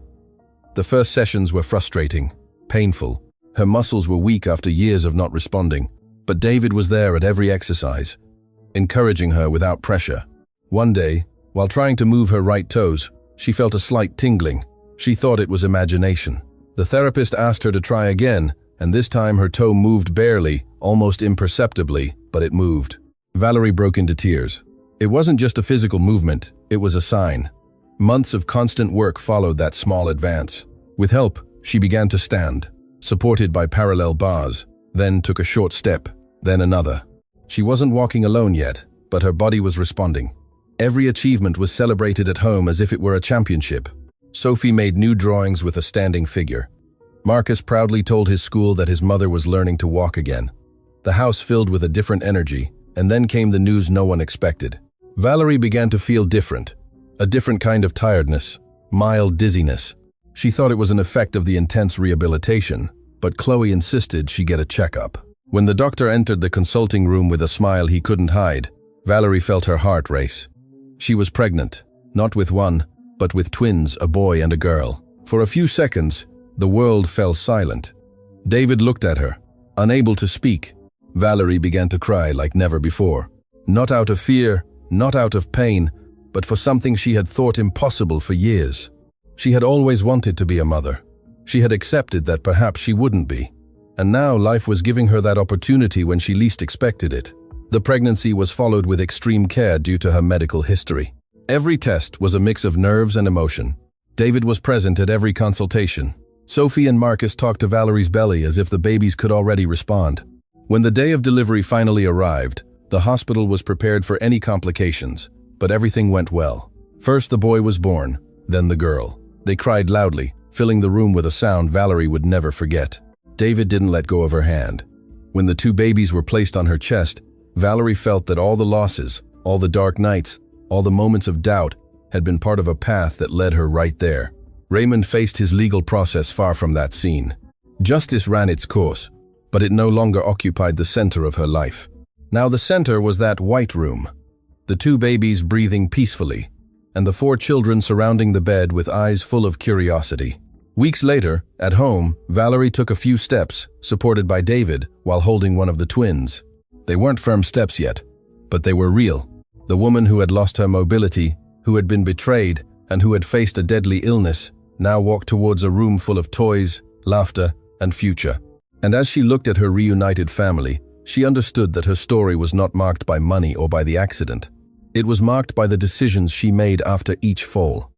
The first sessions were frustrating, painful. Her muscles were weak after years of not responding, but David was there at every exercise, encouraging her without pressure. One day, while trying to move her right toes, she felt a slight tingling. She thought it was imagination. The therapist asked her to try again, and this time her toe moved barely, almost imperceptibly, but it moved. Valerie broke into tears. It wasn't just a physical movement, it was a sign. Months of constant work followed that small advance. With help, she began to stand, supported by parallel bars, then took a short step, then another. She wasn't walking alone yet, but her body was responding. Every achievement was celebrated at home as if it were a championship. Sophie made new drawings with a standing figure. Marcus proudly told his school that his mother was learning to walk again. The house filled with a different energy, and then came the news no one expected. Valerie began to feel different, a different kind of tiredness, mild dizziness. She thought it was an effect of the intense rehabilitation, but Chloe insisted she get a checkup. When the doctor entered the consulting room with a smile he couldn't hide, Valerie felt her heart race. She was pregnant, not with one, but with twins, a boy and a girl. For a few seconds, the world fell silent. David looked at her, unable to speak. Valerie began to cry like never before. Not out of fear, not out of pain, but for something she had thought impossible for years. She had always wanted to be a mother. She had accepted that perhaps she wouldn't be. And now life was giving her that opportunity when she least expected it. The pregnancy was followed with extreme care due to her medical history. Every test was a mix of nerves and emotion. David was present at every consultation. Sophie and Marcus talked to Valerie's belly as if the babies could already respond. When the day of delivery finally arrived, the hospital was prepared for any complications, but everything went well. First the boy was born, then the girl. They cried loudly, filling the room with a sound Valerie would never forget. David didn't let go of her hand. When the two babies were placed on her chest, Valerie felt that all the losses, all the dark nights, all the moments of doubt had been part of a path that led her right there. Raymond faced his legal process far from that scene. Justice ran its course, but it no longer occupied the center of her life. Now the center was that white room, the two babies breathing peacefully, and the four children surrounding the bed with eyes full of curiosity. Weeks later, at home, Valerie took a few steps, supported by David, while holding one of the twins. They weren't firm steps yet, but they were real. The woman who had lost her mobility, who had been betrayed, and who had faced a deadly illness, now walked towards a room full of toys, laughter, and future. And as she looked at her reunited family, she understood that her story was not marked by money or by the accident. It was marked by the decisions she made after each fall.